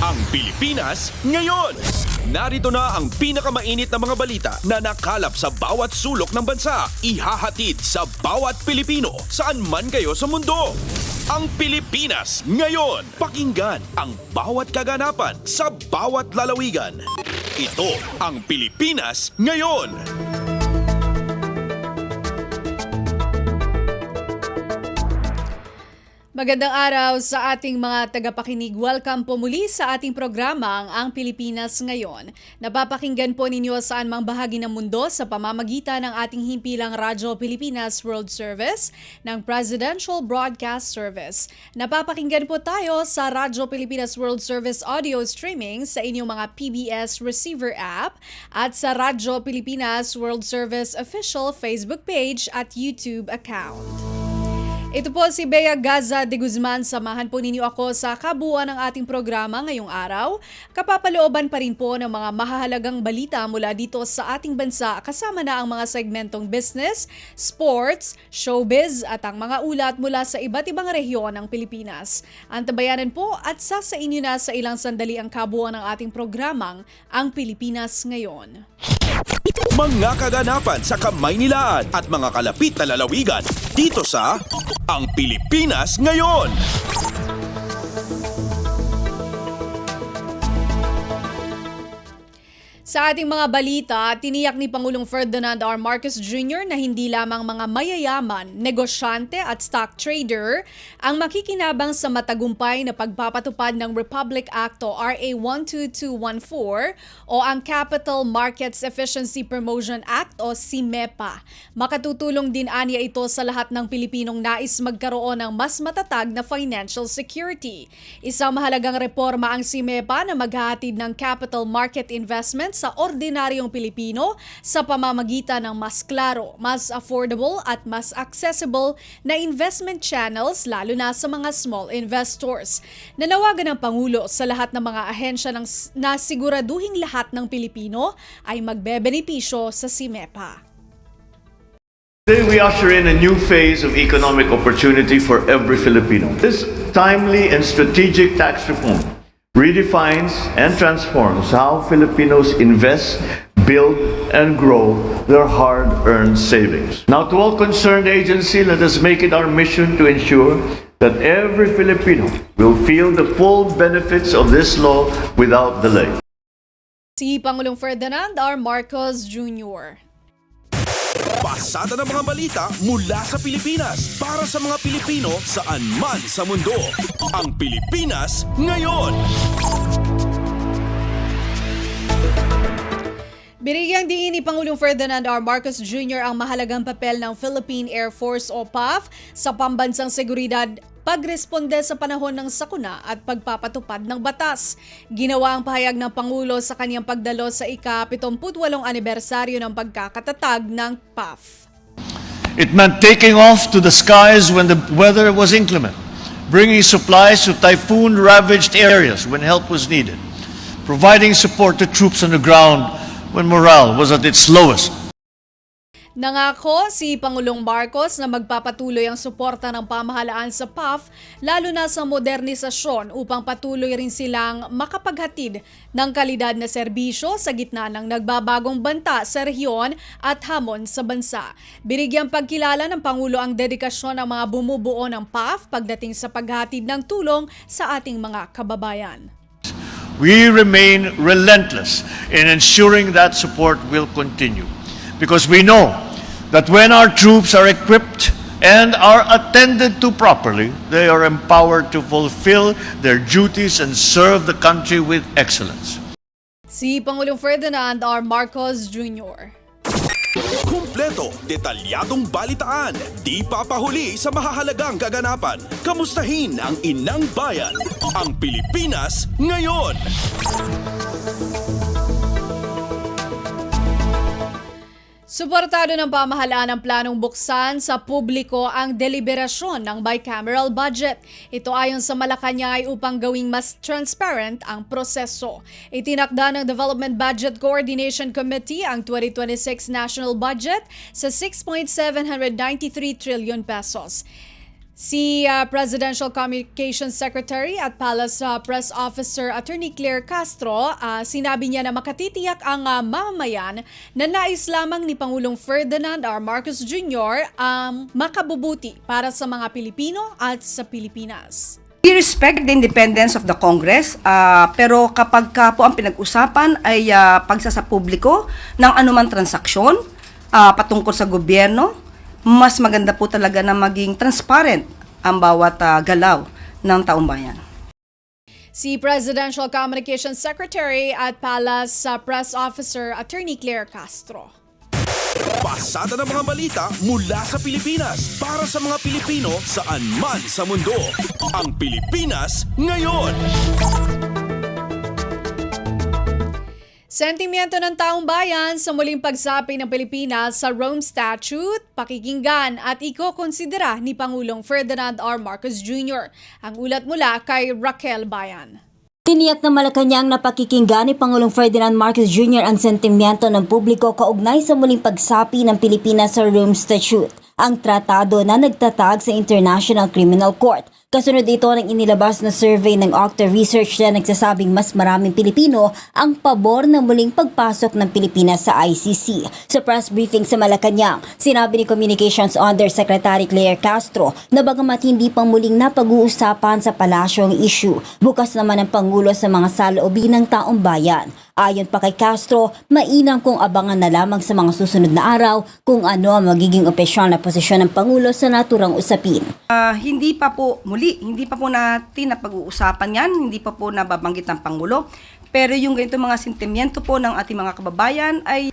Ang Pilipinas ngayon. Narito na ang pinakamainit na mga balita na nakalap sa bawat sulok ng bansa. Ihahatid sa bawat Pilipino saan man kayo sa mundo. Ang Pilipinas ngayon. Pakinggan ang bawat kaganapan sa bawat lalawigan. Ito ang Pilipinas ngayon. Magandang araw sa ating mga tagapakinig. Welcome po muli sa ating programang Ang Pilipinas Ngayon. Napapakinggan po ninyo saan mang bahagi ng mundo sa pamamagitan ng ating himpilang Radyo Pilipinas World Service ng Presidential Broadcast Service. Napapakinggan po tayo sa Radyo Pilipinas World Service audio streaming sa inyong mga PBS receiver app at sa Radyo Pilipinas World Service official Facebook page at YouTube account. Ito po si Bea Gaza de Guzman. Samahan po ninyo ako sa kabuuan ng ating programa ngayong araw. Kapapalooban pa rin po ng mga mahahalagang balita mula dito sa ating bansa kasama na ang mga segmentong business, sports, showbiz at ang mga ulat mula sa iba't ibang rehiyon ng Pilipinas. Antabayanan po at sasainyo na sa ilang sandali ang kabuuan ng ating programang Ang Pilipinas Ngayon. Mga kaganapan sa Kamaynilaan at mga kalapit na lalawigan dito sa Ang Pilipinas Ngayon. Sa ating mga balita, tiniyak ni Pangulong Ferdinand R. Marcos Jr. na hindi lamang mga mayayaman, negosyante at stock trader ang makikinabang sa matagumpay na pagpapatupad ng Republic Act o RA 12214 o ang Capital Markets Efficiency Promotion Act o CMEPA. Makatutulong din aniya ito sa lahat ng Pilipinong nais magkaroon ng mas matatag na financial security. Isang mahalagang reforma ang CMEPA na maghahatid ng capital market investments sa ordinaryong Pilipino sa pamamagitan ng mas klaro, mas affordable at mas accessible na investment channels lalo na sa mga small investors. Nanawagan ng Pangulo sa lahat ng mga ahensya na siguraduhing lahat ng Pilipino ay magbebenepisyo sa CMEPA. Today we usher in a new phase of economic opportunity for every Filipino. This timely and strategic tax reform redefines and transforms how Filipinos invest, build, and grow their hard-earned savings. Now, to all concerned agencies, let us make it our mission to ensure that every Filipino will feel the full benefits of this law without delay. Si Pangulong Ferdinand R. Marcos Jr. Pasada ng mga balita mula sa Pilipinas para sa mga Pilipino saan man sa mundo. Ang Pilipinas Ngayon. Binigyang diin ni Pangulong Ferdinand R. Marcos Jr. ang mahalagang papel ng Philippine Air Force o PAF sa pambansang seguridad, pagresponde sa panahon ng sakuna at pagpapatupad ng batas. Ginawa ang pahayag ng Pangulo sa kanyang pagdalo sa ika-78 anibersaryo ng pagkakatatag ng PAF. It meant taking off to the skies when the weather was inclement, bringing supplies to typhoon-ravaged areas when help was needed, providing support to troops on the ground when morale was at its lowest. Nangako si Pangulong Marcos na magpapatuloy ang suporta ng pamahalaan sa PAF lalo na sa modernisasyon upang patuloy rin silang makapaghatid ng kalidad na serbisyo sa gitna ng nagbabagong banta sa rehiyon at hamon sa bansa. Binigyang pagkilala ng Pangulo ang dedikasyon ng mga bumubuo ng PAF pagdating sa paghatid ng tulong sa ating mga kababayan. We remain relentless in ensuring that support will continue. Because we know that when our troops are equipped and are attended to properly, they are empowered to fulfill their duties and serve the country with excellence. Si Pangulong Ferdinand R. Marcos Jr. Kumpleto, detalyadong balitaan, di papahuli sa mahahalagang kaganapan. Kamustahin ang inang bayan, ang Pilipinas Ngayon. Suportado ng pamahalaan ang planong buksan sa publiko ang deliberasyon ng bicameral budget. Ito ayon sa Malacanang upang gawing mas transparent ang proseso. Itinakda ng Development Budget Coordination Committee ang 2026 national budget sa 6.793 trillion pesos. Si Presidential Communications Secretary at Palace Press Officer Attorney Claire Castro, sinabi niya na makatitiyak ang mamamayan na nais lamang ni Pangulong Ferdinand R. Marcos Jr. ang makabubuti para sa mga Pilipino at sa Pilipinas. We respect the independence of the Congress, pero kapag ka po ang pinag-usapan ay pagsasapubliko ng anumang transaksyon patungkol sa gobyerno, mas maganda po talaga na maging transparent ang bawat galaw ng taong bayan. Si Presidential Communications Secretary at Palace Press Officer Attorney Claire Castro. Pasada ng mga balita mula sa Pilipinas para sa mga Pilipino saan man sa mundo. Ang Pilipinas ngayon. Sentimiento ng taong bayan sa muling pagsapi ng Pilipinas sa Rome Statute, pakikinggan at iko-konsidera ni Pangulong Ferdinand R. Marcos Jr. Ang ulat mula kay Raquel Bayan. Tiniyak na Malacanang na pakikinggan ni Pangulong Ferdinand Marcos Jr. ang sentimiento ng publiko kaugnay sa muling pagsapi ng Pilipinas sa Rome Statute, ang tratado na nagtatag sa International Criminal Court. Kasunod ito ng inilabas na survey ng Octa Research na nagsasabing mas maraming Pilipino ang pabor na muling pagpasok ng Pilipinas sa ICC. Sa press briefing sa Malacanang, sinabi ni Communications Undersecretary Claire Castro na bagamat hindi pang muling napag-uusapan sa palasyo ang issue, bukas naman ang Pangulo sa mga saloobin ng taong bayan. Ayon pa kay Castro, mainam kung abangan na lamang sa mga susunod na araw kung ano ang magiging opisyal na posisyon ng Pangulo sa naturang usapin. Hindi pa po natin napag-uusapan yan, hindi pa po nababanggit ng Pangulo. Pero yung ganito mga sentimiento po ng ating mga kababayan ay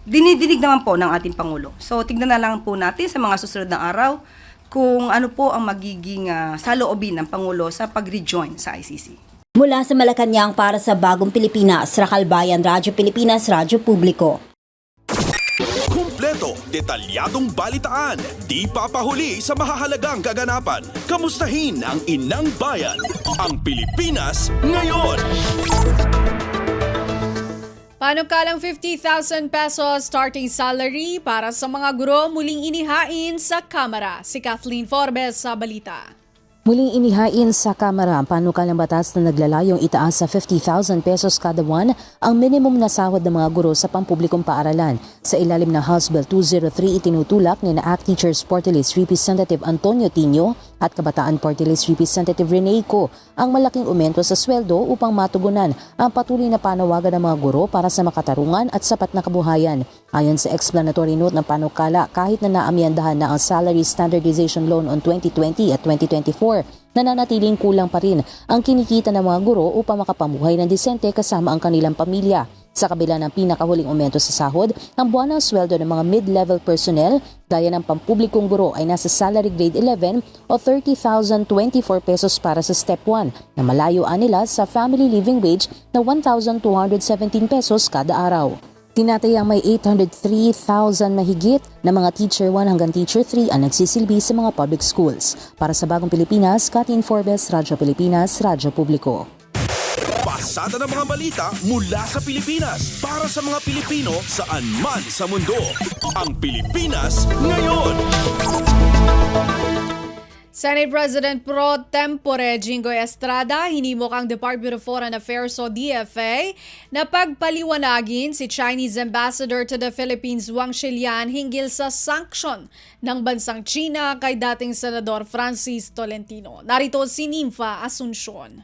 dinidinig naman po ng ating Pangulo. So tignan na lang po natin sa mga susunod na araw kung ano po ang magiging saloobin ng Pangulo sa pag-rejoin sa ICC. Mula sa Malacanang para sa Bagong Pilipinas, Raquel Bayan, Radyo Pilipinas, Radyo Publiko. Kumpleto, detalyadong balitaan, di papahuli sa mahahalagang kaganapan. Kamustahin ang inang bayan, ang Pilipinas ngayon. Panukalang 50,000 pesos starting salary para sa mga guro muling inihain sa Kamara. Si Kathleen Forbes sa balita. Muling inihain sa Kamara ang panukalang batas na naglalayong itaas sa 50,000 pesos kada buwan ang minimum na sahod ng mga guro sa pampublikong paaralan. Sa ilalim ng House Bill 203, itinutulak ni ACT Teachers Party List Representative Antonio Tino at Kabataan Party List Representative Rene Co ang malaking aumento sa sweldo upang matugunan ang patuloy na panawagan ng mga guro para sa makatarungan at sapat na kabuhayan. Ayon sa explanatory note ng panukala, kahit na naamyandahan na ang Salary Standardization Loan on 2020 at 2024, nananatiling kulang pa rin ang kinikita ng mga guro upang makapamuhay ng disente kasama ang kanilang pamilya. Sa kabila ng pinakahuling aumento sa sahod, ang buwanang sweldo ng mga mid-level personnel gaya ng pampublikong guro ay nasa salary grade 11 o 30,024 pesos para sa step 1 na malayoan nila sa family living wage na 1,217 pesos kada araw. Tinatayang may 803,000 mahigit na mga Teacher 1 hanggang Teacher 3 ang nagsisilbi sa mga public schools. Para sa Bagong Pilipinas, Kathleen Forbes, Radyo Pilipinas, Radyo Publiko. Pasada ng mga balita mula sa Pilipinas para sa mga Pilipino saan man sa mundo. Ang Pilipinas ngayon. Senate President Pro Tempore Jinggoy Estrada hinimok ang Department of Foreign Affairs o DFA na pagpaliwanagin si Chinese Ambassador to the Philippines Wang Shilian hinggil sa sanction ng bansang China kay dating Senador Francis Tolentino. Narito si Nympha Asuncion.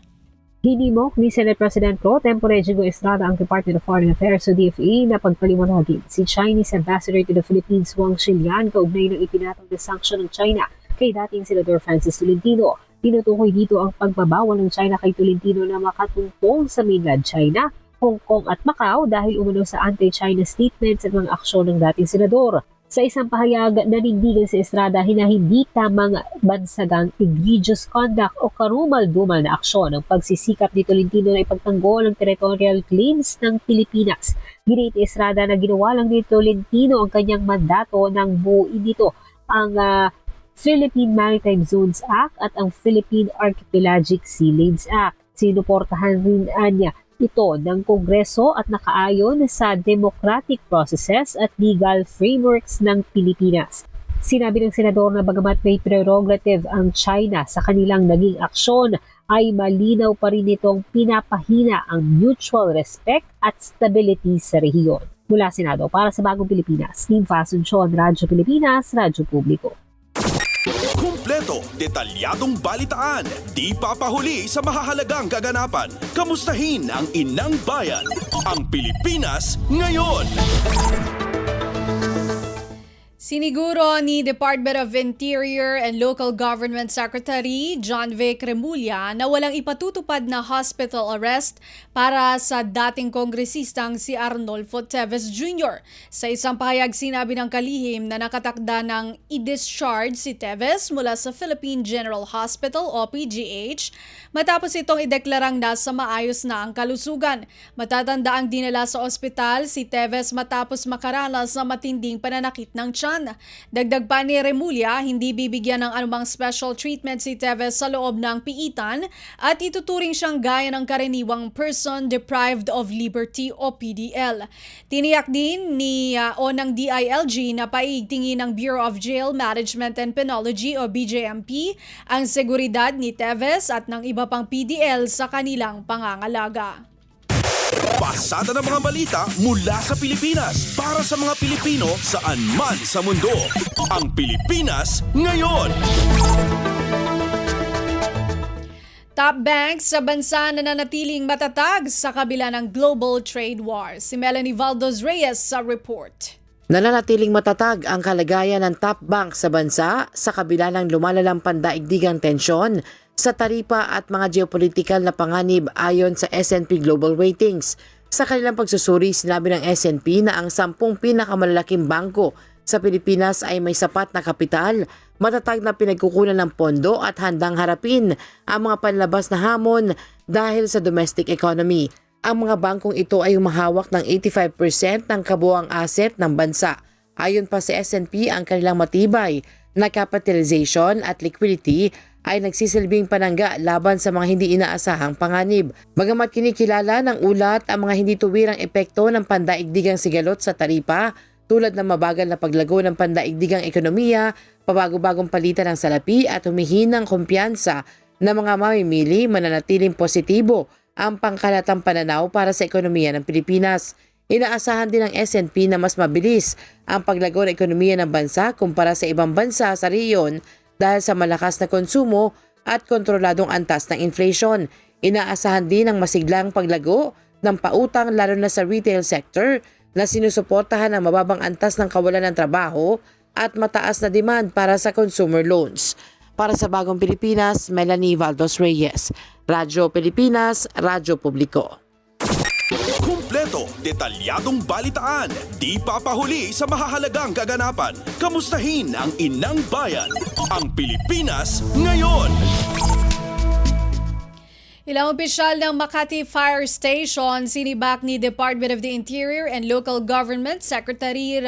Hinimok ni Senate President Pro Tempore Jinggoy Estrada ang Department of Foreign Affairs o DFA na pagpaliwanagin si Chinese Ambassador to the Philippines Wang Shilian kaugnay ng ipinatong na sanction ng China kay dating Senador Francis Tolentino. Tinutukoy dito ang pagbabawal ng China kay Tolentino na makatungkol sa mainland China, Hong Kong at Macau dahil umano sa anti-China statements at mga aksyon ng dating senador. Sa isang pahayag, nanindigan si Estrada na hindi tamang bansagang egregious conduct o karumal-dumal na aksyon ang pagsisikap ni Tolentino na ipagtanggol ang territorial claims ng Pilipinas. Ginit ni Estrada na ginawa lang ni Tolentino ang kanyang mandato ng buuin dito ang Philippine Maritime Zones Act at ang Philippine Archipelagic Sea Lanes Act. Sinuportahan rin niya ito ng Kongreso at nakaayon sa democratic processes at legal frameworks ng Pilipinas. Sinabi ng senador na bagamat may prerogative ang China sa kanilang naging aksyon, ay malinaw pa rin itong pinapahina ang mutual respect at stability sa rehiyon. Mula Senado para sa Bagong Pilipinas, Team Fasunchon, Radyo Pilipinas, Radyo Publiko. Kumpleto, detalyadong balitaan, di papahuli sa mahahalagang kaganapan. Kamustahin ang inang bayan, ang Pilipinas ngayon. Siniguro ni Department of Interior and Local Government Secretary John Vic Remulla na walang ipatutupad na hospital arrest para sa dating kongresistang si Arnolfo Teves Jr. Sa isang pahayag, sinabi ng kalihim na nakatakda ng i-discharge si Teves mula sa Philippine General Hospital o PGH matapos itong ideklarang nasa maayos na ang kalusugan. Matatanda ang dinala sa ospital si Teves matapos makaranas ng matinding pananakit ng tiyan. Dagdag pa ni Remulla, hindi bibigyan ng anumang special treatment si Teves sa loob ng piitan at ituturing siyang gaya ng karaniwang person deprived of liberty o PDL. Tiniyak din ng DILG na paigtingin ng Bureau of Jail Management and Penology o BJMP ang seguridad ni Teves at ng iba pang PDL sa kanilang pangangalaga. Pasada ng mga balita mula sa Pilipinas para sa mga Pilipino saan man sa mundo. Ang Pilipinas ngayon. Top banks sa bansa na nanatiling matatag sa kabila ng global trade war. Si Melanie Valdos Reyes sa report. Nananatiling matatag ang kalagayan ng top bank sa bansa sa kabila ng lumalalang pandaigdigang tensyon sa taripa at mga geopolitical na panganib ayon sa S&P Global Ratings. Sa kanilang pagsusuri, sinabi ng S&P na ang 10 pinakamalalaking bangko sa Pilipinas ay may sapat na kapital, matatag na pinagkukunan ng pondo at handang harapin ang mga panlabas na hamon dahil sa domestic economy. Ang mga bangkong ito ay humahawak ng 85% ng kabuuang asset ng bansa. Ayon pa sa S&P, ang kanilang matibay na capitalization at liquidity ay nagsisilbing panangga laban sa mga hindi inaasahang panganib. Bagamat kinikilala ng ulat ang mga hindi tuwirang epekto ng pandaigdigang sigalot sa taripa tulad ng mabagal na paglago ng pandaigdigang ekonomiya, pabago-bagong palitan ng salapi at humihinang kumpiyansa ng mga mamimili, mananatiling positibo ang pangkalatang pananaw para sa ekonomiya ng Pilipinas. Inaasahan din ng S&P na mas mabilis ang paglago ng ekonomiya ng bansa kumpara sa ibang bansa sa rehiyon dahil sa malakas na konsumo at kontroladong antas ng inflation. Inaasahan din ang masiglang paglago ng pautang lalo na sa retail sector na sinusuportahan ang mababang antas ng kawalan ng trabaho at mataas na demand para sa consumer loans. Para sa Bagong Pilipinas, Melanie Valdos Reyes, Radyo Pilipinas, Radyo Publiko. Kumpleto, detalyadong balitaan, di papahuli sa mahahalagang kaganapan. Kamustahin ang inang bayan, ang Pilipinas ngayon. Ilang opisyal ng Makati Fire Station sinibak ni Department of the Interior and Local Government Secretary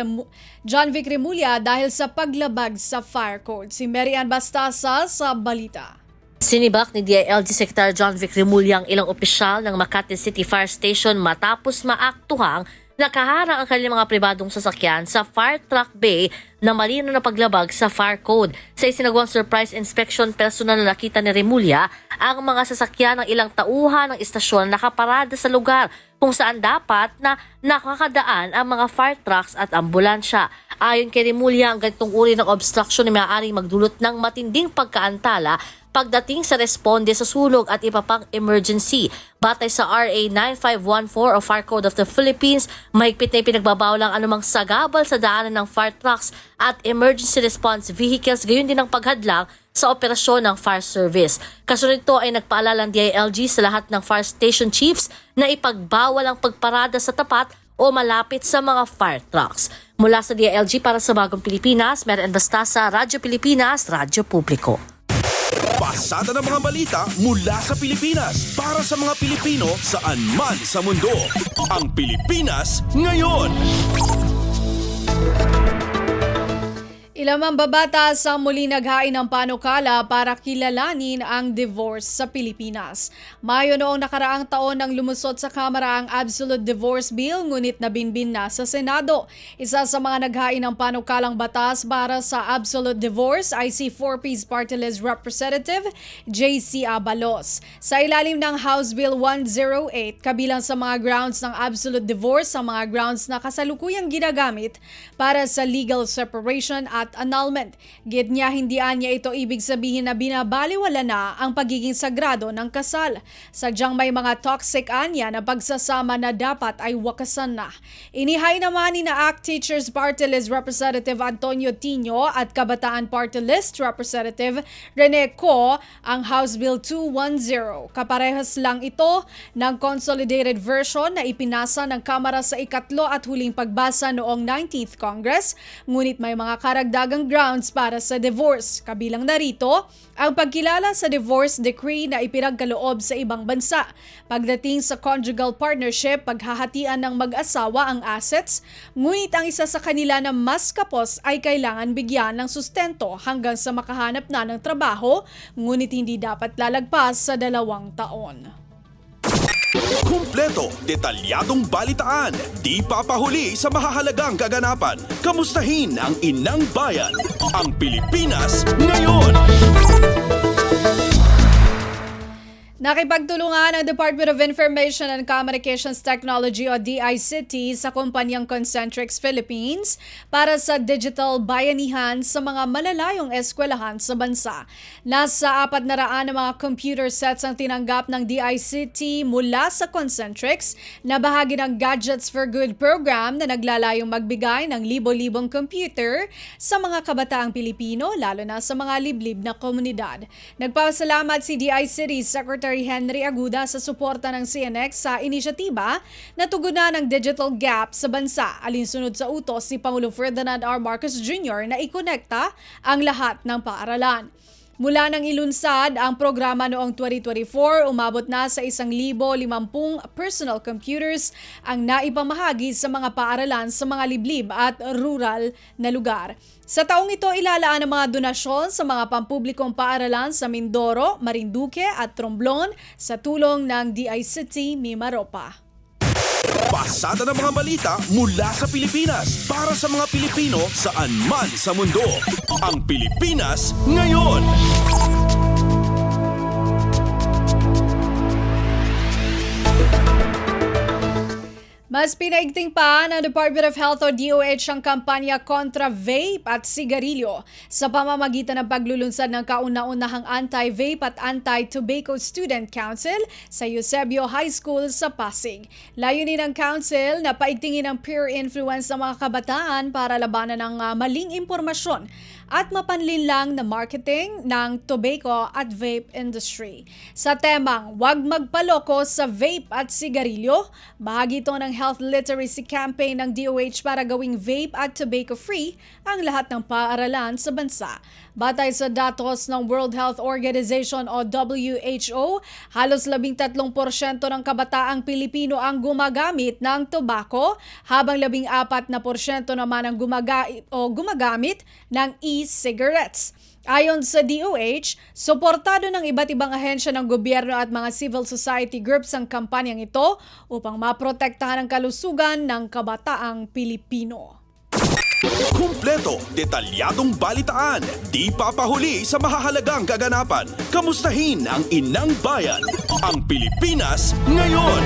John Vic Remulla dahil sa paglabag sa fire code. Si Mary Ann Bastasa sa balita. Sinibak ni DILG Secretary John Vic Remulla ang ilang opisyal ng Makati City Fire Station matapos maaktuhang nakaharang ang kanilang mga pribadong sasakyan sa fire truck bay na malino na paglabag sa fire code. Sa isinagawang surprise inspection, personal na nakita ni Remulla ang mga sasakyan ng ilang tauhan ng istasyon na nakaparada sa lugar kung saan dapat na nakakadaan ang mga fire trucks at ambulansya. Ayon kay Remulla, ang ganitong uri ng obstruction ay maaaring magdulot ng matinding pagkaantala pagdating sa responde sa sunog at iba pang emergency. Batay sa RA 9514 o Fire Code of the Philippines, mahigpit na ipinagbabawal ang anumang sagabal sa daanan ng fire trucks at emergency response vehicles, gayon din ang paghadlang sa operasyon ng fire service. Kasunod nito ay nagpaalala ang DILG sa lahat ng fire station chiefs na ipagbawal ang pagparada sa tapat o malapit sa mga fire trucks. Mula sa DILG para sa Bagong Pilipinas, Mary Ann Bastasa, Radyo Pilipinas, Radyo Publiko. Pasada ng mga balita mula sa Pilipinas para sa mga Pilipino saan man sa mundo. Ang Pilipinas ngayon. Ilang mambabatas ang muli naghain ng panukala para kilalanin ang divorce sa Pilipinas. Mayo noong nakaraang taon nang lumusot sa Kamara ang Absolute Divorce Bill, ngunit nabinbin na sa Senado. Isa sa mga naghain ng panukalang batas para sa Absolute Divorce ay si 4Ps Party List Representative JC Abalos. Sa ilalim ng House Bill 108, kabilang sa mga grounds ng Absolute Divorce ang mga grounds na kasalukuyang ginagamit para sa legal separation at annulment. Git niya, hindi niya ito ibig sabihin na binabaliwala na ang pagiging sagrado ng kasal. Sadyang may mga toxic anya na pagsasama na dapat ay wakasan na. Inihay naman ni na ACT Teachers Party List Representative Antonio Tino at Kabataan Party List Representative Rene Co ang House Bill 210. Kaparehas lang ito ng consolidated version na ipinasa ng Kamara sa ikatlo at huling pagbasa noong 19th Congress, ngunit may mga karagdagang grounds para sa divorce. Kabilang narito ang pagkilala sa divorce decree na ipinagkaloob sa ibang bansa. Pagdating sa conjugal partnership, paghahatian ng mag-asawa ang assets, ngunit ang isa sa kanila na mas kapos ay kailangan bigyan ng sustento hanggang sa makahanap na ng trabaho, ngunit hindi dapat lalagpas sa 2 taon. Kumpleto, detalyadong balitaan, di papahuli sa mahahalagang kaganapan. Kamustahin ang inang bayan, ang Pilipinas ngayon. Nakipagtulungan ang Department of Information and Communications Technology o DICT sa kumpanyang Concentrix Philippines para sa digital bayanihan sa mga malalayong eskwelahan sa bansa. Nasa 400 na mga computer sets ang tinanggap ng DICT mula sa Concentrix na bahagi ng Gadgets for Good program na naglalayong magbigay ng libo-libong computer sa mga kabataang Pilipino, lalo na sa mga liblib na komunidad. Nagpapasalamat si DICT Secretary Henry Aguda sa suporta ng CNX sa inisyatiba na tugunan ang digital gap sa bansa, alinsunod sa utos ni Pangulong Ferdinand R. Marcos Jr. na ikonekta ang lahat ng paaralan. Mula nang ilunsad ang programa noong 2024, umabot na sa 1,050 personal computers ang naipamahagi sa mga paaralan sa mga liblib at rural na lugar. Sa taong ito, ilalaan ang mga donasyon sa mga pampublikong paaralan sa Mindoro, Marinduque at Tromblon sa tulong ng DICT Mimaropa. Pasada ng mga balita mula sa Pilipinas para sa mga Pilipino saan man sa mundo. Ang Pilipinas ngayon. Mas pinaigting pa ng Department of Health o DOH ang kampanya kontra vape at sigarilyo sa pamamagitan ng paglulunsad ng kauna-unahang Anti-Vape at Anti-Tobacco Student Council sa Eusebio High School sa Pasig. Layunin ng council na paigtingin ang peer influence ng mga kabataan para labanan ng maling impormasyon at mapanlinlang na marketing ng tobacco at vape industry. Sa temang "Wag magpaloko sa vape at sigarilyo", bahagi ito ng health literacy campaign ng DOH para gawing vape at tobacco-free ang lahat ng paaralan sa bansa. Batay sa datos ng World Health Organization o WHO, halos 13% ng kabataang Pilipino ang gumagamit ng tobacco, habang 14% naman ang gumagamit ng e-cigarettes. Ayon sa DOH, suportado ng iba't ibang ahensya ng gobyerno at mga civil society groups ang kampanyang ito upang maprotektahan ang kalusugan ng kabataang Pilipino. Kumpleto, detalyadong balitaan, di papahuli sa mahahalagang kaganapan. Kamustahin ang inang bayan, ang Pilipinas ngayon.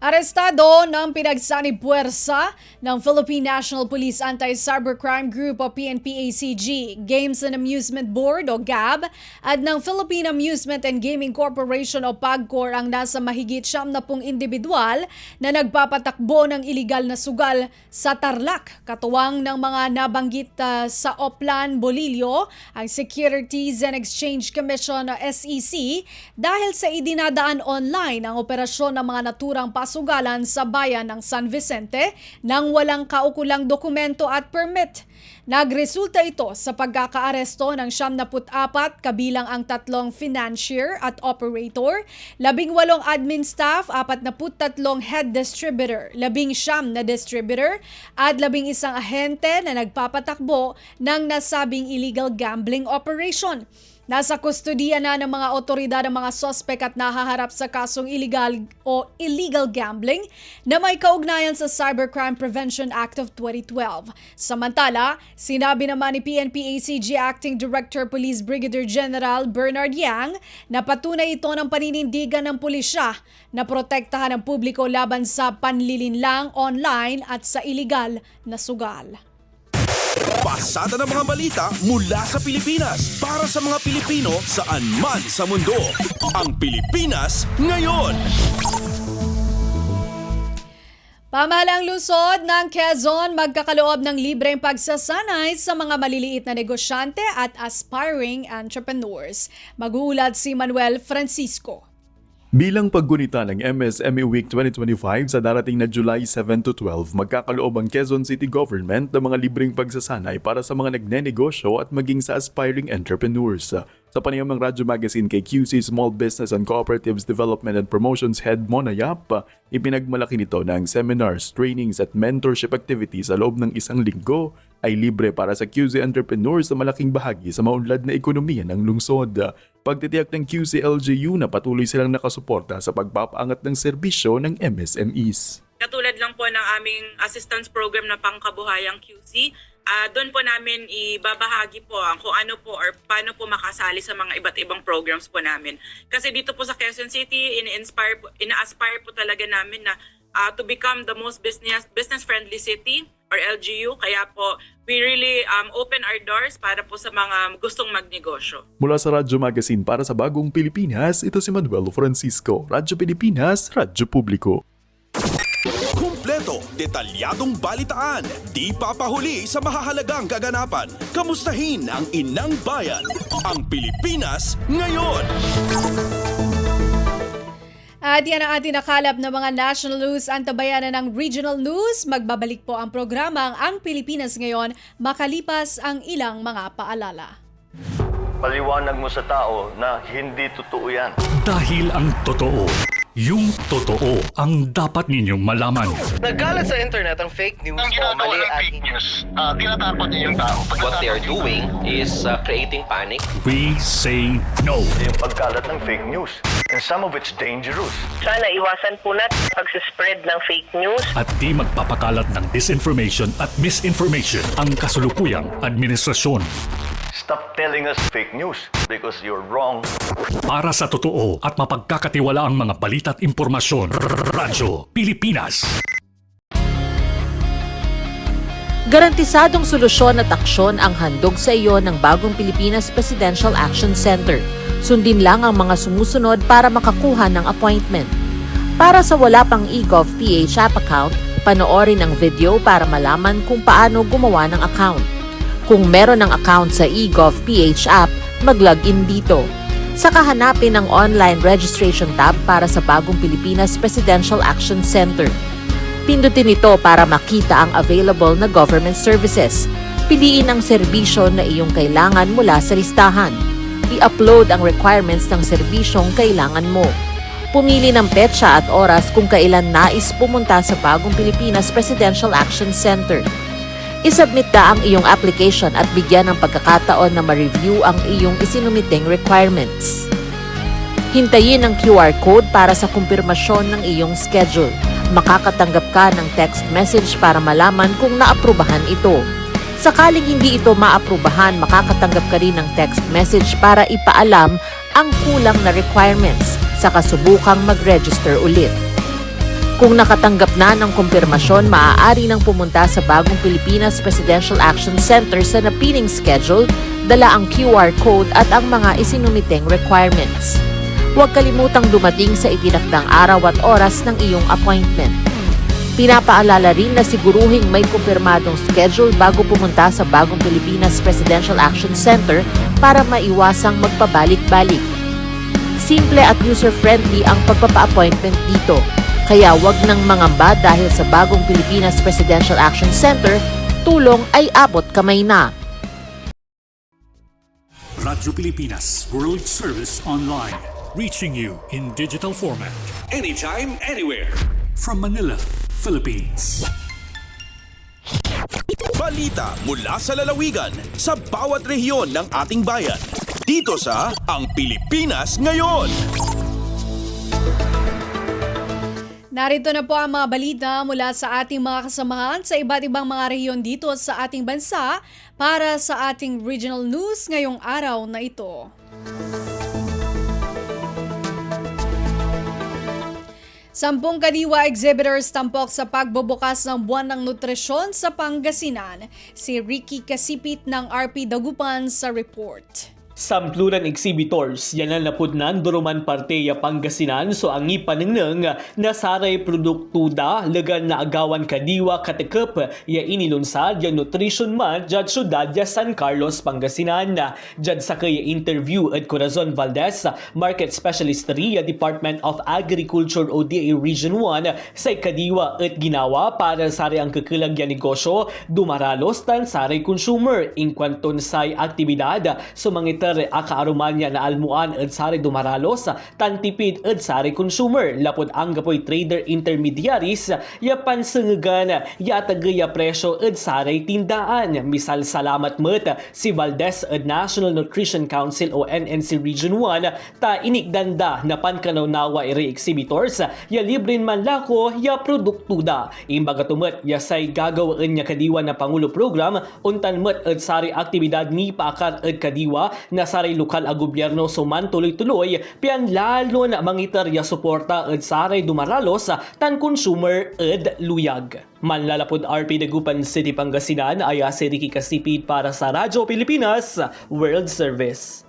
Arestado ng pinagsanib puwersa ng Philippine National Police Anti-Cybercrime Group o PNP-ACG, Games and Amusement Board o GAB at ng Philippine Amusement and Gaming Corporation o PAGCOR ang nasa mahigit 70 individual na nagpapatakbo ng iligal na sugal sa Tarlac. Katuwang ng mga nabanggit sa Oplan, Bolillo, ang Securities and Exchange Commission o SEC dahil sa idinadaan online ang operasyon ng mga naturang pasahero pagpapasugalan sa bayan ng San Vicente nang walang kaukulang dokumento at permit. Nagresulta ito sa pagkakaaresto ng 74 kabilang ang 3 financier at operator, 18 admin staff, 43 head distributor, 19 na distributor at 11 ahente na nagpapatakbo ng nasabing illegal gambling operation. Nasa kustodiya na ng mga otoridad ang mga sospek at nahaharap sa kasong illegal gambling na may kaugnayan sa Cybercrime Prevention Act of 2012. Samantala, sinabi naman ni PNP ACG Acting Director Police Brigadier General Bernard Yang na patunay ito ng paninindigan ng pulisya na protektahan ang publiko laban sa panlilinlang online at sa illegal na sugal. Pasada ng mga balita mula sa Pilipinas para sa mga Pilipino saan man sa mundo. Ang Pilipinas Ngayon. Pamahalang lungsod ng Quezon magkakaloob ng libreng pagsasanay sa mga maliliit na negosyante at aspiring entrepreneurs. Mag-uulat si Manuel Francisco. Bilang paggunita ng MSME Week 2025 sa darating na July 7 to 12, magkakaloob ang Quezon City Government ng mga libreng pagsasanay para sa mga nagnenegosyo at maging sa aspiring entrepreneurs. Sa panayam ng Radyo Magazine kay QC Small Business and Cooperatives Development and Promotions Head Mona Yap, ipinagmalaki nito ng seminars, trainings at mentorship activities sa loob ng 1 linggo ay libre para sa QC entrepreneurs na malaking bahagi sa maunlad na ekonomiya ng lungsod. Pagtitiyak ng QC-LGU na patuloy silang nakasuporta sa pagpapaangat ng serbisyo ng MSMEs. Katulad lang po ng aming assistance program na pangkabuhayang QC, doon po namin ibabahagi po kung ano po or paano po makasali sa mga iba't ibang programs po namin. Kasi dito po sa Quezon City, ina-aspire po talaga namin na to become the most business-friendly city or LGU. Kaya po, we really open our doors para po sa mga gustong magnegosyo. Mula sa Radyo Magazine para sa Bagong Pilipinas, ito si Manuel Francisco. Radyo Pilipinas, Radyo Publiko. Kumpleto, detalyadong balitaan, di papahuli sa mahahalagang kaganapan. Kamustahin ang inang bayan, ang Pilipinas Ngayon. At yan ang ating nakalap na mga national news, antabayanan ng regional news. Magbabalik po ang programang Ang Pilipinas Ngayon makalipas ang ilang mga paalala. Paliwanag mo sa tao na hindi totoo yan. Dahil ang totoo, yung totoo ang dapat ninyong malaman. Nagkalat sa internet ang fake news o mali at fake news. Tinatapon niyo yung tao. What they are doing is creating panic. We say no. Yung pagkalat ng fake news. And some of it's dangerous. Sana iwasan po natin pag-spread ng fake news. At di magpapakalat ng disinformation at misinformation ang kasulukuyang administrasyon. Stop telling us fake news because you're wrong. Para sa totoo at mapagkakatiwalaang mga balita at impormasyon, Radyo Pilipinas. Garantisadong solusyon at aksyon ang handog sa iyo ng Bagong Pilipinas Presidential Action Center. Sundin lang ang mga sumusunod para makakuha ng appointment. Para sa wala pang eGov.ph app account, panoorin ang video para malaman kung paano gumawa ng account. Kung meron ng account sa eGov.ph app, mag-login dito. Saka hanapin ang online registration tab para sa Bagong Pilipinas Presidential Action Center. Pindutin ito para makita ang available na government services. Piliin ang serbisyo na iyong kailangan mula sa listahan. I-upload ang requirements ng serbisyong kailangan mo. Pumili ng petsa at oras kung kailan nais pumunta sa Bagong Pilipinas Presidential Action Center. I-submit na ang iyong application at bigyan ng pagkakataon na ma-review ang iyong isinumiting requirements. Hintayin ang QR code para sa kumpirmasyon ng iyong schedule. Makakatanggap ka ng text message para malaman kung naaprubahan ito. Sakaling hindi ito maaprubahan, makakatanggap ka rin ng text message para ipaalam ang kulang na requirements sa kasubukang mag-register ulit. Kung nakatanggap na ng kumpirmasyon, maaari nang pumunta sa Bagong Pilipinas Presidential Action Center sa napiling schedule, dala ang QR code at ang mga isinumiteng requirements. Huwag kalimutang dumating sa itinakdang araw at oras ng iyong appointment. Pinapaalala rin na siguruhing may kumpirmadong schedule bago pumunta sa Bagong Pilipinas Presidential Action Center para maiwasang magpabalik-balik. Simple at user-friendly ang pagpapa-appointment dito. Kaya wag nang mangamba dahil sa bagong Pilipinas Presidential Action Center, tulong ay abot kamay na. Radyo Pilipinas World Service Online. Reaching you in digital format. Anytime, anywhere. From Manila, Philippines. Balita mula sa lalawigan sa bawat rehiyon ng ating bayan. Dito sa Ang Pilipinas Ngayon. Narito na po ang mga balita mula sa ating mga kasamahan sa iba't ibang mga rehiyon dito sa ating bansa para sa ating regional news ngayong araw na ito. Sampung kadiwa exhibitors tampok sa pagbubukas ng buwan ng nutrisyon sa Pangasinan. Si Ricky Kasipit ng RP Dagupan sa report. Samplunan exhibitors, yanan na pudnan duruman parte ya Pangasinan so ang ipanengneng nasaray produktuda legan na agawan kadiwa katekep ya inilunsad ya nutrition month jad syudad ya San Carlos, Pangasinan. Jad sa kaya interview at Corazon Valdez, Market Specialist 3 ya Department of Agriculture ODA Region 1 say kadiwa at ginawa para sa ang kakilag ya negosyo dumaralos tan saray consumer in kwanton say aktibidad so mangita akaarumanya na almuan at sari dumaralos tantipid at sari consumer lapod ang gapoy trader intermediaries ya pansengegan ya tagaya presyo at sari tindaan. Misal salamat met si Valdez at National Nutrition Council o NNC Region 1 ta inikdanda na pankanaw-nawa iri exhibitors ya librin man lako ya produktuda. Imbaga tumet ya say gagawaan niya kadiwa na Pangulo Program untan met at sari aktibidad ni paakar at kadiwa na saray lokal a gobyerno suman tuloy-tuloy pian lalo na mangitar ya suporta at saray dumaralos tan consumer at luyag. Manlalapod RP Dagupan City, Pangasinan ay si Ricky Kasipid para sa Radyo Pilipinas World Service.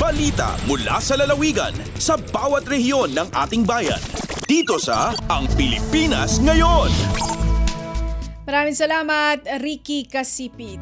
Balita mula sa lalawigan sa bawat rehiyon ng ating bayan. Dito sa Ang Pilipinas Ngayon. Maraming salamat, Ricky Kasipit.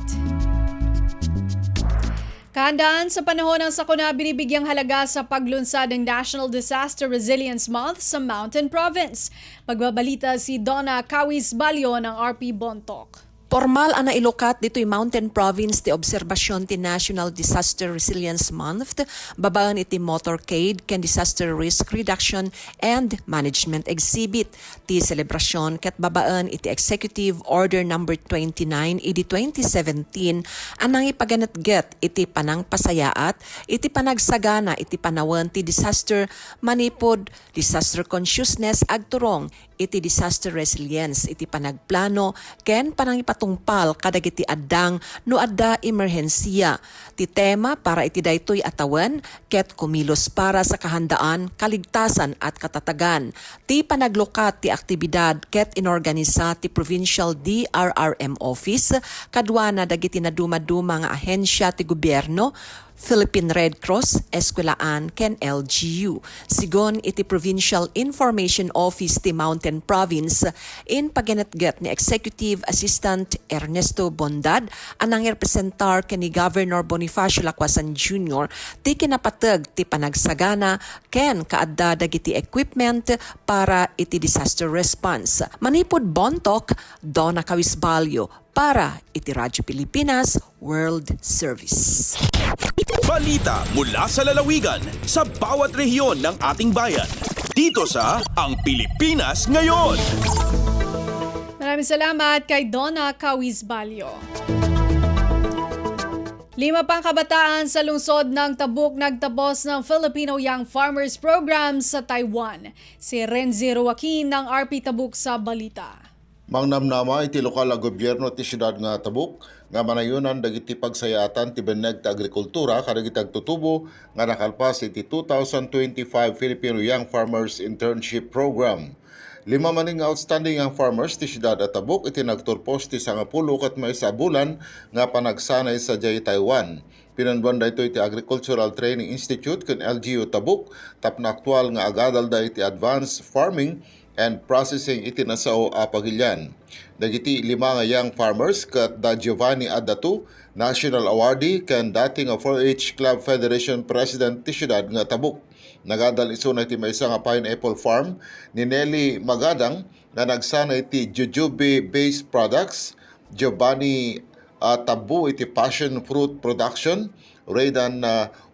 Kahandaan sa panahon ng sakuna, binibigyang halaga sa paglunsad ng National Disaster Resilience Month sa Mountain Province. Magbabalita si Donna Kawis Balyo ng RP Bontoc. Formal ang nailokat dito'y Mountain Province ti obserbasyon ti National Disaster Resilience Month, babaan iti motorcade ken disaster risk reduction and management exhibit. Ti selebrasyon ket babaan iti Executive Order No. 29 iti 2017 anang ipaganatget iti panang pasayaat, iti panagsagana iti panawen ti disaster manipod, disaster consciousness agturong iti disaster resilience iti panagplano ken panang ipatungpal kadagiti addang no adda emerhensiya. Ti tema para iti daytoy atawan ket kumilos para sa kahandaan, kaligtasan at katatagan. Ti panaglokat ti aktibidad ket inorganisa ti Provincial DRRM Office kadwa na dagiti naduma-duma nga ahensya ti gobyerno, Philippine Red Cross, Eskwelaan, ken LGU. Sigon iti Provincial Information Office ti Mountain Province in paganatget ni Executive Assistant Ernesto Bondad anang representar ken ni Governor Bonifacio Lacquasan Jr. ti kinapateg ti panagsagana ken kaadda dagiti equipment para iti disaster response. Manipod Bontoc, Donna Kawisbalyo para iti Radyo Pilipinas World Service. Balita mula sa lalawigan sa bawat rehiyon ng ating bayan. Dito sa Ang Pilipinas Ngayon. Maraming salamat kay Donna Kawis-Balyo. 5 pang kabataan sa lungsod ng Tabuk nagtapos ng Filipino Young Farmers Program sa Taiwan. Si Renzi Joaquin ng RP Tabuk sa balita. Mangnamnama iti lokal a gobyerno ti siyudad nga Tabuk nga manayunan dagiti pagsayatan ti beneg ti agrikultura kadagiti agtutubo nga nakalpas iti 2025 Filipino Young Farmers Internship Program. 5 maning outstanding young farmers ti siyudad at Tabuk iti nagturpos ti 10 kat may sa bulan nga panagsanay sa Jay Taiwan. Pinanban da ito iti Agricultural Training Institute ken LGU Tabuk tapna aktual nga agadal da iti advanced farming and processing itinasao a Pagilian. Dagiti 5 nga young farmers kat da Giovanni Adatu, National Awardee kan dating 4-H Club Federation President ti siyudad nga Tabuk. Nagadal iso na iti maysa nga pineapple farm ni Nelly Magadang nga nagsanay iti jujube-based products, Giovanni Tabu iti passion fruit production, Raydan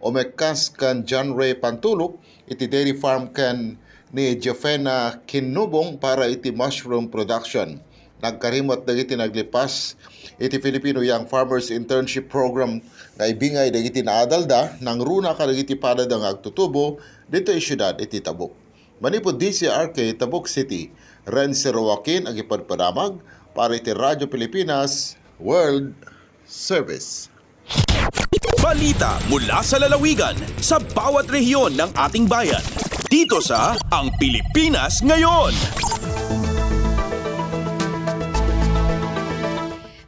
Omekas kan John Ray Pantulok iti dairy farm kan ni Jofena Kinubong para iti mushroom production. Nagkarimot dagiti naglipas iti Filipino Young Farmers Internship Program nga ibingay dagiti naadalda nang runa kadagiti palad nga agtutubo dito i syudad iti Tabuk. Manipod DCRK Tabuk City, Renzi Joaquin ang ipadpadamag para iti Radyo Pilipinas World Service. Balita mula sa lalawigan sa bawat rehiyon ng ating bayan. Dito sa Ang Pilipinas Ngayon.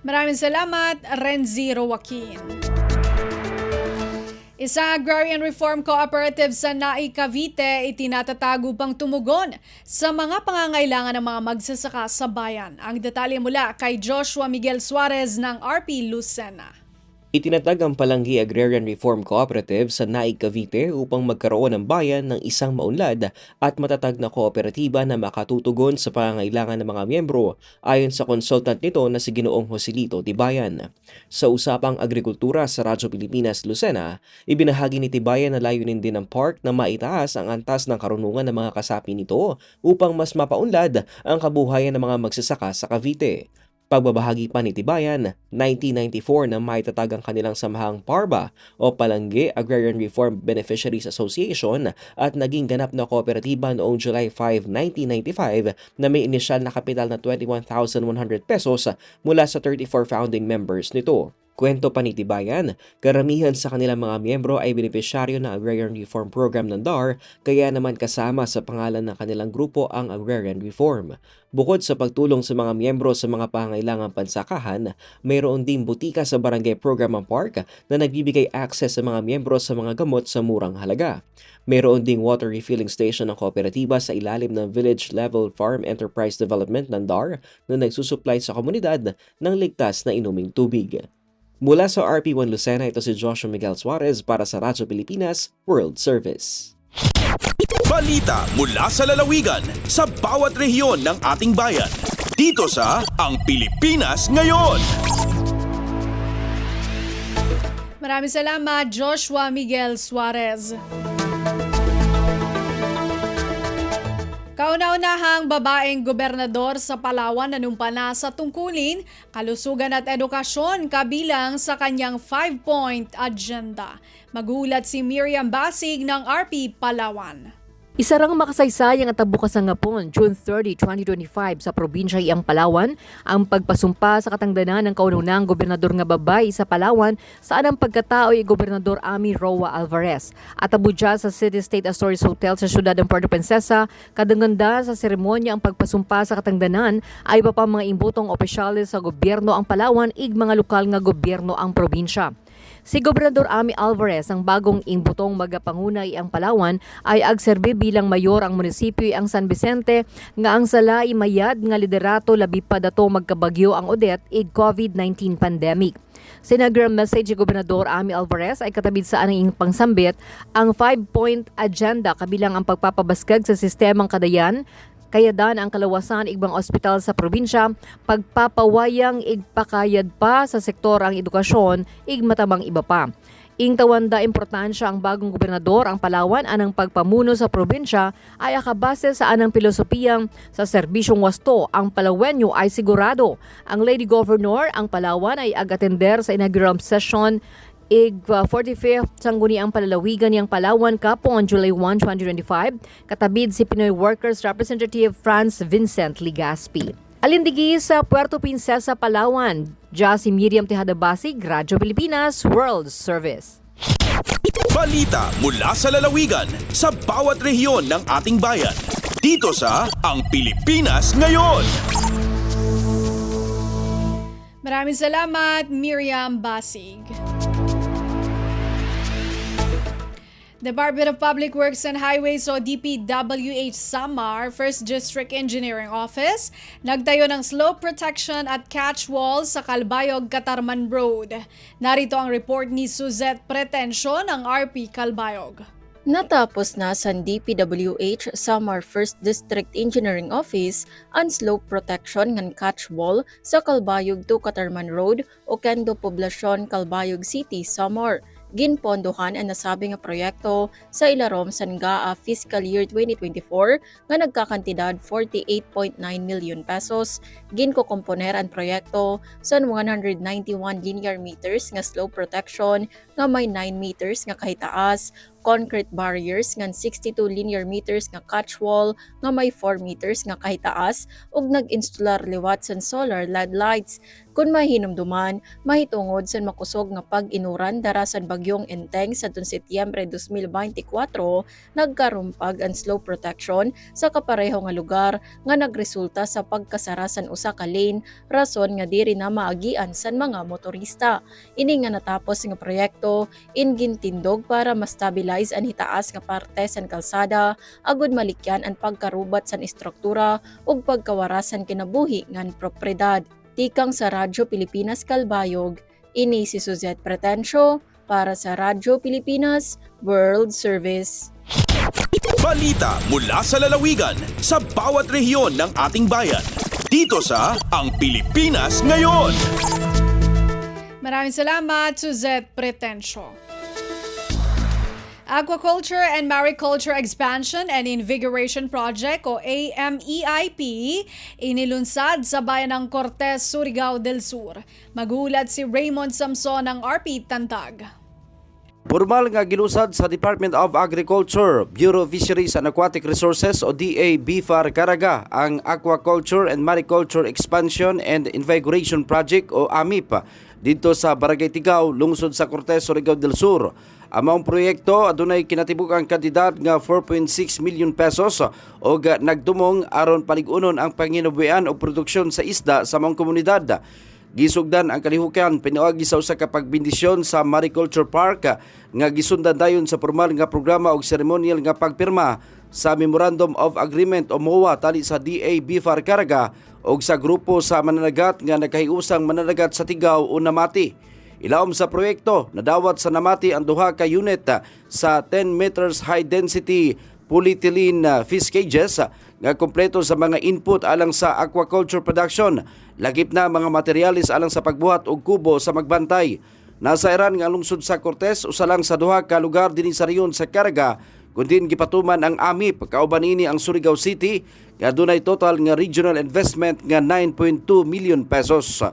Maraming salamat, Renzi Joaquin. Isang agrarian reform cooperative sa Naik, Cavite itinatatago pang tumugon sa mga pangangailangan ng mga magsasaka sa bayan. Ang detalye mula kay Joshua Miguel Suarez ng RP Lucena. Itinatag ang Palanggi Agrarian Reform Cooperative sa Naik, Cavite upang magkaroon ng bayan ng isang maunlad at matatag na kooperatiba na makatutugon sa pangangailangan ng mga miyembro ayon sa consultant nito na si Ginoong Joselito Tibayan. Sa usapang agrikultura sa Radyo Pilipinas Lucena, ibinahagi ni Tibayan na layunin din ng park na maitaas ang antas ng karunungan ng mga kasapi nito upang mas mapaunlad ang kabuhayan ng mga magsasaka sa Cavite. Pagbabahagi pa ni Tibayan, 1994 na maitatag ang kanilang samahang PARBA o Palanggi Agrarian Reform Beneficiaries Association at naging ganap na kooperatiba noong July 5, 1995 na may inisyal na kapital na 21,100 pesos mula sa 34 founding members nito. Kwento pa ni Tibayan, karamihan sa kanilang mga miyembro ay benepisyaryo ng Agrarian Reform Program ng DAR, kaya naman kasama sa pangalan ng kanilang grupo ang Agrarian Reform. Bukod sa pagtulong sa mga miyembro sa mga pangailangang pansakahan, mayroon ding butika sa Barangay Program ang Park na nagbibigay access sa mga miyembro sa mga gamot sa murang halaga. Mayroon ding water refilling station ng kooperatiba sa ilalim ng Village Level Farm Enterprise Development ng DAR na nagsusupply sa komunidad ng ligtas na inuming tubig. Mula sa RP1 Lucena, ito si Joshua Miguel Suarez para sa Radyo Pilipinas World Service. Balita mula sa lalawigan sa bawat rehiyon ng ating bayan. Dito sa Ang Pilipinas Ngayon. Maraming salamat, Joshua Miguel Suarez. Kauna-unahang babaeng gobernador sa Palawan nanumpa na sa tungkulin, kalusugan at edukasyon kabilang sa kanyang 5-point agenda. Magulat si Miriam Basig ng RP Palawan. Isa rang makasaysayang at tabukas ng ngapon, June 30, 2025 sa probinsya iyang Palawan, ang pagpasumpa sa katangdanan ng kaununang gobernador nga babay sa Palawan saan ang pagkatao ay Gobernador Amy Roa Alvarez. At abudya sa City State Astores Hotel sa siyudad ng Puerto Princesa, kadanganda sa seremonya ang pagpasumpa sa katangdanan ay iba pa mga imbutong opisyales sa gobyerno ang Palawan ig mga lokal nga gobyerno ang probinsya. Si Gobernador Amy Alvarez, ang bagong imbutong magapangunay ang Palawan, ay agserbi bilang mayor ang munisipyo ang San Vicente nga ang sala imayad nga liderato labi pa dato magkabagyo ang Odette ig COVID-19 pandemic. Sinagram message ni Gobernador Amy Alvarez ay katabid sa anang pangsambit ang 5-point agenda kabilang ang pagpapabaskag sa sistemang kadayan, kayadan ang kalawasan igbang ospital sa probinsya, pagpapawayang igpakayad pa sa sektor ang edukasyon, igmatamang iba pa. Ing tawanda importansya ang bagong gobernador ang Palawan anang pagpamuno sa probinsya ay akabase sa anang pilosopiyang sa serbisyong wasto ang Palawenyo ay sigurado. Ang Lady Governor ang Palawan ay ag-attender sa inaugural session ig 45th sangguniang palalawigan niyang Palawan kapon July 1, 2025, katabid si Pinoy Workers Representative Franz Vincent Ligaspi. Alindigi sa Puerto Princesa, Palawan, si Miriam Tejada Basig, Radyo Pilipinas World Service. Balita mula sa lalawigan sa bawat rehiyon ng ating bayan. Dito sa Ang Pilipinas Ngayon. Maraming salamat, Miriam Basig. Department of Public Works and Highways o DPWH Samar, 1st District Engineering Office, nagtayo ng slope protection at catch wall sa Calbayog, Catarman Road. Narito ang report ni Suzette Pretencio ng RP Calbayog. Natapos na sa DPWH Samar 1st District Engineering Office ang slope protection ng catch wall sa Calbayog to Catarman Road o Kendo Poblacion, Calbayog City, Samar. Ginpondohan ang nasabing proyekto sa ilarom sa NGAA Fiscal Year 2024 nga nagkakantidad 48.9 million pesos. Ginkokomponer ang proyekto sa 191 linear meters nga slope protection nga may 9 meters nga kahitaas, concrete barriers nga 62 linear meters nga catch wall nga may 4 meters nga kahitaas ug nag-installar liwat sa solar LED lights. Kung mahinumduman, mahitungod sa makusog nga pag-inuran darasan bagyong Enteng sa Setyembre 2024, nagkarumpag ang slope protection sa kapareho nga lugar nga nagresulta sa pagkasarasan usa ka lane, rason nga diri na maagian san mga motorista. Ini nga natapos nga proyekto ingintindog para ma-stabilize ang hitaas nga parte san kalsada agud malikyan ang pagkarubat san istruktura ug pagkawarasan kinabuhi ngan propriedad. Tikang sa Radyo Pilipinas Calbayog, ini si Suzette Pretencio para sa Radyo Pilipinas World Service. Balita mula sa lalawigan sa bawat rehiyon ng ating bayan. Dito sa Ang Pilipinas Ngayon. Maraming salamat, Suzette Pretencio. Aquaculture and Mariculture Expansion and Invigoration Project o AMEIP inilunsad sa bayan ng Cortes, Surigao del Sur. Magulat si Raymond Samson ng RP Tantag. Formal nga gilusad sa Department of Agriculture, Bureau of Fisheries and Aquatic Resources o DA-BFAR Caraga ang Aquaculture and Mariculture Expansion and Invigoration Project o AMIP dito sa Barangay Tigaw, lungsod sa Cortes, Surigao del Sur. Among proyekto adunay kinatibuk-ang kandidat nga 4.6 million pesos o nagtumong aron paligunon ang panginabuhian o produksyon sa isda sa mga komunidad. Gisugdan ang kalihukan piniagi sa usa ka pagbindisyon sa Mariculture Park nga gisundan dayon sa formal nga programa og ceremonial nga pagpirma sa Memorandum of Agreement o MOA tali sa DA-BFAR Caraga og sa grupo sa mananagat nga nagkahiusang mananagat sa Tigaw o Namati. Ilawom sa proyekto, nadawat sa Namati ang duha ka unit sa 10 meters high density polyethylene fish cages nga kompleto sa mga input alang sa aquaculture production, lagip na mga materyales alang sa pagbuhat og kubo sa magbantay. Nasa iran nga lungsod sa Cortes, usa lang sa duha ka lugar dinhi sa rehiyon sa Caraga kundin gipatuman ang AMIP, kauban ini ang Surigao City nga dunay total nga regional investment nga 9.2 million pesos.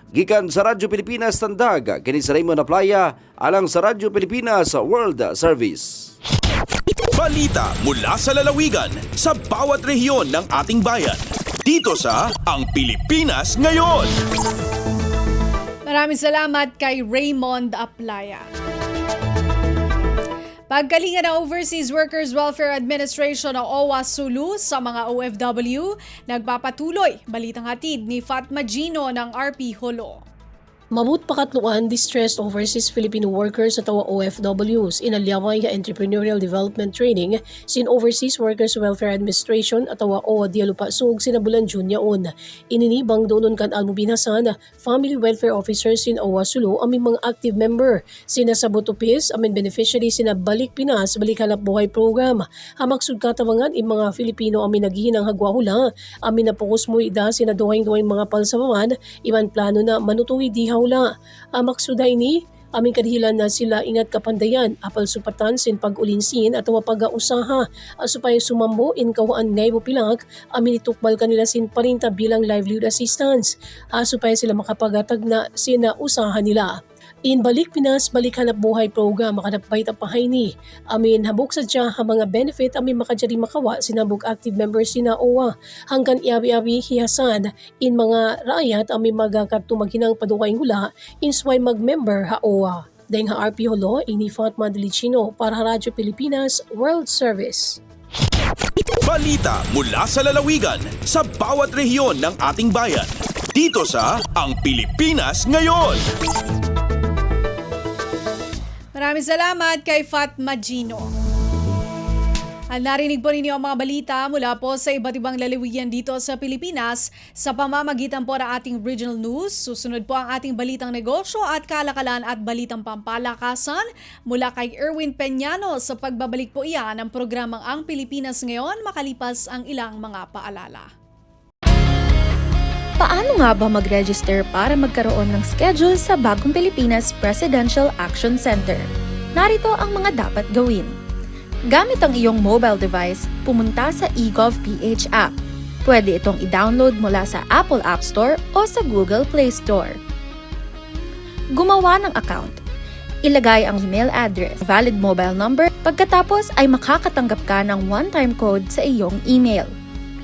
Gikan sa Radyo Pilipinas Tandag, kini sa Raymond Aplaya, alang sa Radyo Pilipinas World Service. Balita mula sa lalawigan sa bawat rehiyon ng ating bayan. Dito sa Ang Pilipinas Ngayon. Maraming salamat kay Raymond Aplaya. Pagkalinga ng Overseas Workers Welfare Administration o OWA Sulu sa mga OFW, nagpapatuloy. Balitang hatid ni Fatma Gino ng RP Holo. Mabut pakatluan distressed overseas Filipino workers at tawa OFWs inalyaway nga entrepreneurial development training sin Overseas Workers Welfare Administration at tawa OWA Dialupasug sinabulan June yaon. Ininibang doon kan almubinasan Family Welfare Officer sin OWA Sulu aming mga active member. Sina sa Butupis, aming beneficiary sina Balik Pinas, Balik Halap Buhay Program. Hamaksud katawangan im mga Filipino aming naghihinang hagwahula. Amin na pokus mo ida sina duwing-duwing mga palsamaman, iman plano na manutuhi diha wala. Maksuday ni aming kadihilan na sila ingat kapandayan apal supatan sin pag-ulinsin at pag-ausaha supaya sumambo in kawaan ngay pilag amin itukbal kanila sin parinta bilang livelihood assistance supaya sila makapagatag na sina usahan nila. In Balik Pinas, Balik Hanap Buhay Program, makanapay tapahay ni. Amin habok sa dya ang mga benefit amin makadjari makawa sinabog active members sina OWA. Hanggang iabi-abi hihasan in mga raayat amin magkakatumaginang padukaing hula in sway mag-member ha OWA. Dahil ha RP Holo, ini Fatma Delicino para Radyo Pilipinas World Service. Balita mula sa lalawigan sa bawat rehiyon ng ating bayan. Dito sa Ang Pilipinas Ngayon. Maraming salamat kay Fatma Gino. Narinig po ninyo ang mga balita mula po sa iba't ibang lalawigan dito sa Pilipinas sa pamamagitan po ng ating regional news. Susunod po ang ating balitang negosyo at kalakalan at balitang pampalakasan mula kay Erwin Peñano sa pagbabalik po iyan ng programang Ang Pilipinas Ngayon makalipas ang ilang mga paalala. Paano nga ba mag-register para magkaroon ng schedule sa Bagong Pilipinas Presidential Action Center? Narito ang mga dapat gawin. Gamit ang iyong mobile device, pumunta sa eGovPH app. Pwede itong i-download mula sa Apple App Store o sa Google Play Store. Gumawa ng account. Ilagay ang email address, valid mobile number, pagkatapos ay makakatanggap ka ng one-time code sa iyong email.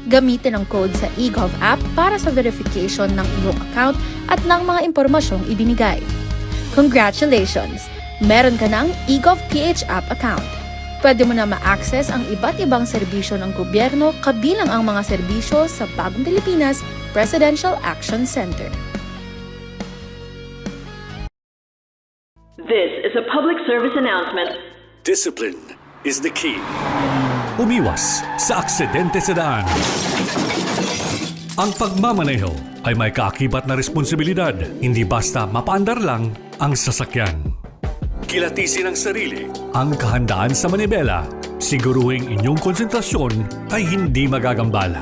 Gamitin ang code sa eGov app para sa verification ng iyong account at ng mga impormasyong ibinigay. Congratulations! Meron ka ng eGovPH app account. Pwede mo na ma-access ang iba't ibang serbisyo ng gobyerno kabilang ang mga serbisyo sa Bagong Pilipinas Presidential Action Center. This is a public service announcement. Discipline is the key. Umiwas sa aksidente sa daan. Ang pagmamaneho ay may kaakibat na responsibilidad, hindi basta mapaandar lang ang sasakyan. Kilatisin ang sarili, ang kahandaan sa manibela, siguruhing inyong konsentrasyon ay hindi magagambala.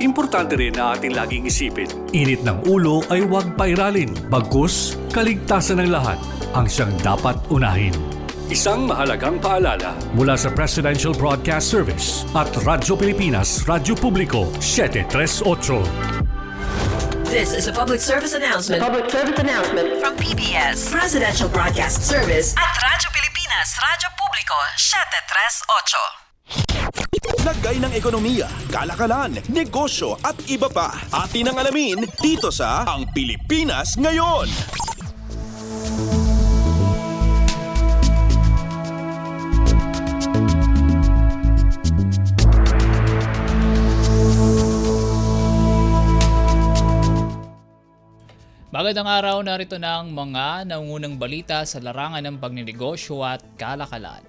Importante rin na ating laging isipin, init ng ulo ay huwag pairalin, bagkus kaligtasan ng lahat ang siyang dapat unahin. Isang mahalagang paalala mula sa Presidential Broadcast Service at Radyo Pilipinas, Radyo Publiko, 738. This is a public service announcement. Public service announcement From PBS, Presidential Broadcast Service at Radyo Pilipinas, Radyo Publiko, 738. Lagay ng ekonomiya, kalakalan, negosyo at iba pa. Atin ang alamin dito sa Ang Pilipinas Ngayon. Magandang araw, narito ng mga nangungunang balita sa larangan ng pagninegosyo at kalakalan.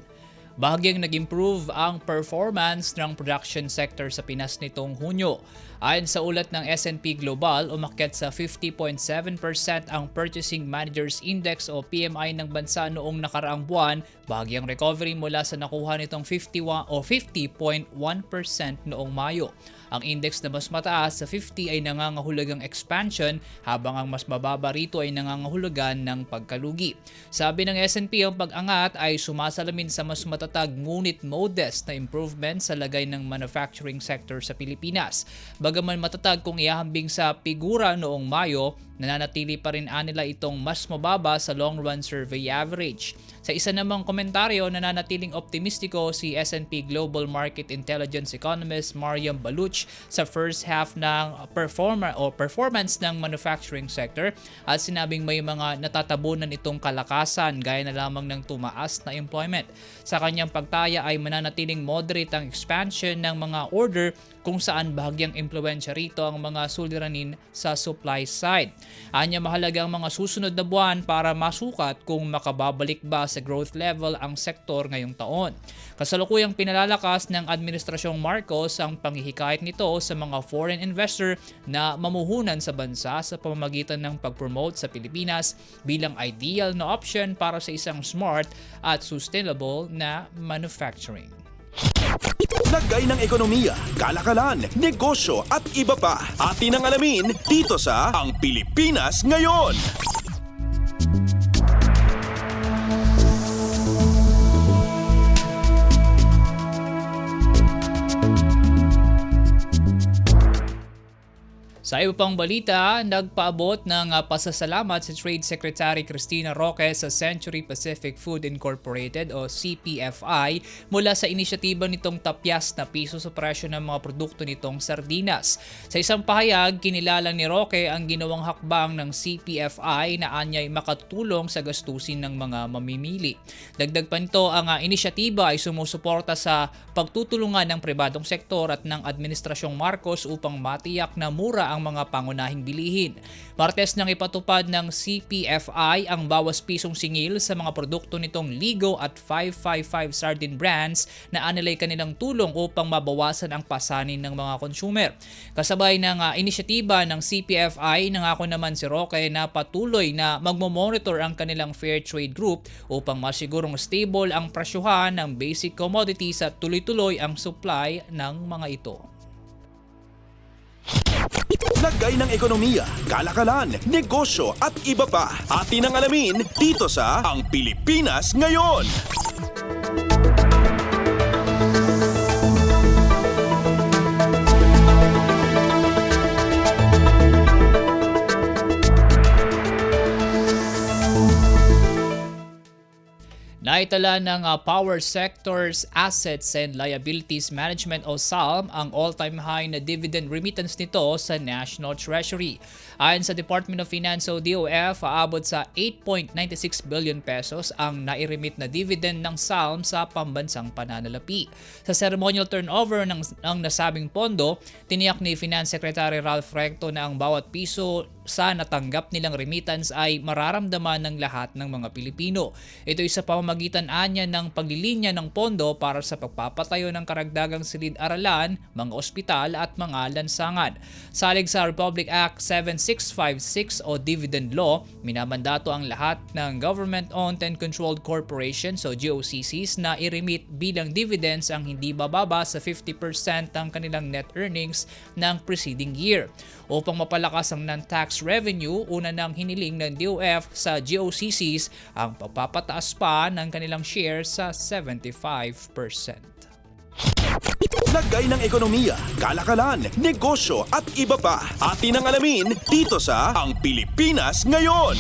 Bahagyang nag-improve ang performance ng production sector sa Pinas nitong Hunyo. Ayon sa ulat ng S&P Global, umakyat sa 50.7% ang Purchasing Managers Index o PMI ng bansa noong nakaraang buwan, bahagyang recovery mula sa nakuha nitong 50.1% noong Mayo. Ang index na mas mataas sa 50 ay nangangahulugang expansion habang ang mas mababa rito ay nangangahulugan ng pagkalugi. Sabi ng S&P, ang pag-angat ay sumasalamin sa mas matatag ngunit modest na improvement sa lagay ng manufacturing sector sa Pilipinas. Bagaman matatag kung ihahambing sa figura noong Mayo, nananatili pa rin nila itong mas mababa sa long-run survey average. Sa isa namang komentaryo, nananatiling optimistiko si S&P Global Market Intelligence economist Mariam Baluch sa first half ng performance ng manufacturing sector at sinabing may mga natatabunan itong kalakasan gaya na lamang ng tumaas na employment. Sa kanyang pagtaya ay mananatiling moderate ang expansion ng mga order kung saan bahagyang impluwensya rito ang mga suliranin sa supply side. Anya mahalaga ang mga susunod na buwan para masukat kung makababalik ba sa growth level ang sektor ngayong taon. Kasalukuyang pinalalakas ng Administrasyong Marcos ang panghihikayat nito sa mga foreign investor na mamuhunan sa bansa sa pamamagitan ng pag-promote sa Pilipinas bilang ideal na option para sa isang smart at sustainable na manufacturing. Lagay ng ekonomiya, kalakalan, negosyo at iba pa. Atin ang alamin dito sa Ang Pilipinas Ngayon. Sa iba pang balita, nagpaabot ng pasasalamat si Trade Secretary Cristina Roque sa Century Pacific Food Incorporated o CPFI mula sa inisyatiba nitong tapyas na piso sa presyo ng mga produkto nitong sardinas. Sa isang pahayag, kinilala ni Roque ang ginawang hakbang ng CPFI na anyay makatulong sa gastusin ng mga mamimili. Dagdag pa nito, ang inisyatiba ay sumusuporta sa pagtutulungan ng pribadong sektor at ng Administrasyong Marcos upang matiyak na mura ang ang mga pangunahing bilihin. Martes nang ipatupad ng CPFI ang bawas pisong singil sa mga produkto nitong Ligo at 555 sardine brands na anilay kanilang tulong upang mabawasan ang pasanin ng mga consumer. Kasabay ng inisyatiba ng CPFI, nangako naman si Roque na patuloy na magmomonitor ang kanilang Fair Trade Group upang masigurong stable ang presyuhan ng basic commodities at tuloy-tuloy ang supply ng mga ito. Lagay ng ekonomiya, kalakalan, negosyo at iba pa. Atin ang alamin dito sa Ang Pilipinas Ngayon. Naitala ng Power Sector's Assets and Liabilities Management o SALM ang all-time high na dividend remittance nito sa National Treasury. Ayon sa Department of Finance o DOF, aabot sa 8.96 billion pesos ang nairemit na dividend ng SALM sa pambansang pananalapi. Sa ceremonial turnover ng nasabing pondo, tiniyak ni Finance Secretary Ralph Recto na ang bawat piso sa natanggap nilang remittance ay mararamdaman ng lahat ng mga Pilipino. Ito ay sa pamamagitan anya ng paglilinya ng pondo para sa pagpapatayo ng karagdagang silid-aralan, mga ospital at mga lansangan. Salig sa Republic Act 7656 o Dividend Law, minamandato ang lahat ng government-owned and controlled corporations o GOCCs na i-remit bilang dividends ang hindi bababa sa 50% ng kanilang net earnings ng preceding year. Upang mapalakas ang non-tax revenue, una nang hiniling ng DOF sa GOCCs ang pagpapataas pa ng kanilang share sa 75%. Lagay ng ekonomiya, kalakalan, negosyo at iba pa. Atin ang alamin dito sa Ang Pilipinas Ngayon.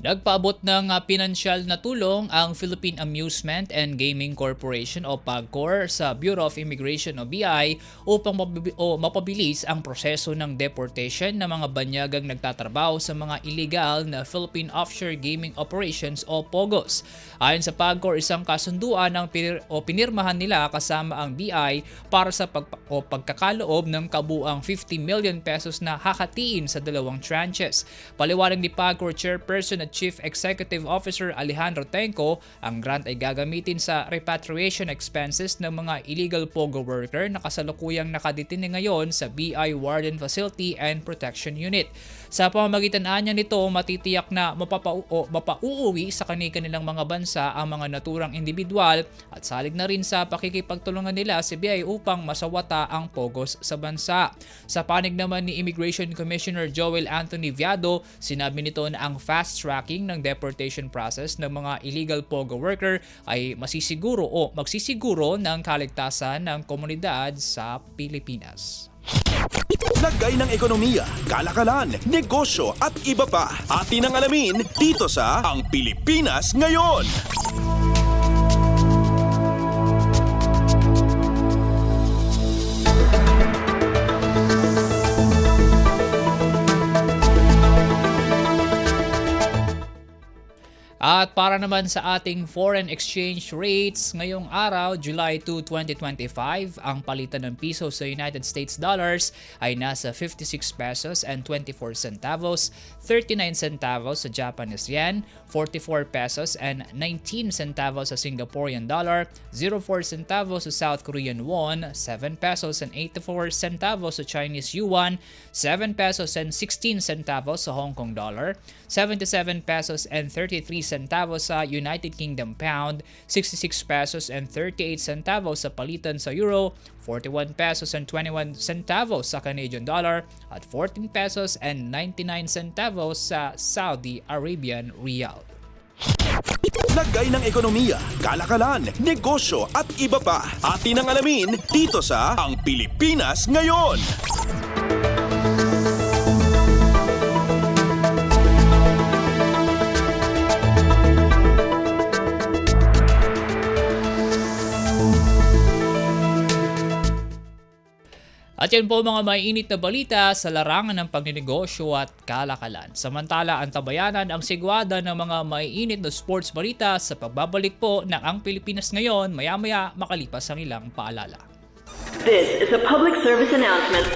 Nagpaabot ng pinansyal na tulong ang Philippine Amusement and Gaming Corporation o PAGCOR sa Bureau of Immigration o BI upang mapabilis ang proseso ng deportation ng mga banyagang nagtatrabaho sa mga illegal na Philippine Offshore Gaming Operations o POGOs. Ayon sa PAGCOR, isang kasunduan ang pinirmahan nila kasama ang BI para sa pagkakaloob ng kabuang 50 million pesos na hakatiin sa dalawang tranches. Paliwanag ni PAGCOR Chairperson at Chief Executive Officer Alejandro Tenco, ang grant ay gagamitin sa repatriation expenses ng mga illegal POGO worker na kasalukuyang nakadetine ngayon sa BI Warden Facility and Protection Unit. Sa pamamagitan niya nito, matitiyak na mapauuwi sa kanilang mga bansa ang mga naturang individual at salig na rin sa pakikipagtulungan nila si BI upang masawata ang POGOs sa bansa. Sa panig naman ni Immigration Commissioner Joel Anthony Viado, sinabi nito na ang fast tracking ng deportation process ng mga illegal POGO worker ay magsisiguro ng kaligtasan ng komunidad sa Pilipinas. Lagay ng ekonomiya, kalakalan, negosyo at iba pa. Atin ang alamin dito sa Ang Pilipinas Ngayon. At para naman sa ating foreign exchange rates, ngayong araw, July 2, 2025, ang palitan ng piso sa United States dollars ay nasa 56 pesos and 24 centavos, 39 centavos sa Japanese yen, 44 pesos and 19 centavos sa Singaporean dollar, 04 centavos sa South Korean won, 7 pesos and 84 centavos sa Chinese yuan, 7 pesos and 16 centavos sa Hong Kong dollar, 77 pesos and 33 centavos sa United Kingdom pound, 66 pesos and 38 centavos sa palitan sa euro, 41 pesos and 21 centavos sa Canadian dollar, at 14 pesos and 99 centavos sa Saudi Arabian Riyal. Lagay ng ekonomiya, kalakalan, negosyo at iba pa. Atin ang alamin dito sa Ang Pilipinas Ngayon. At At yan po mga maiinit na balita sa larangan ng pagninegosyo at kalakalan. Samantala, ang tabayanan ang sigwada ng mga maiinit na sports balita sa pagbabalik po ng Ang Pilipinas Ngayon maya-maya makalipas ang ilang paalala. This is a public service announcement.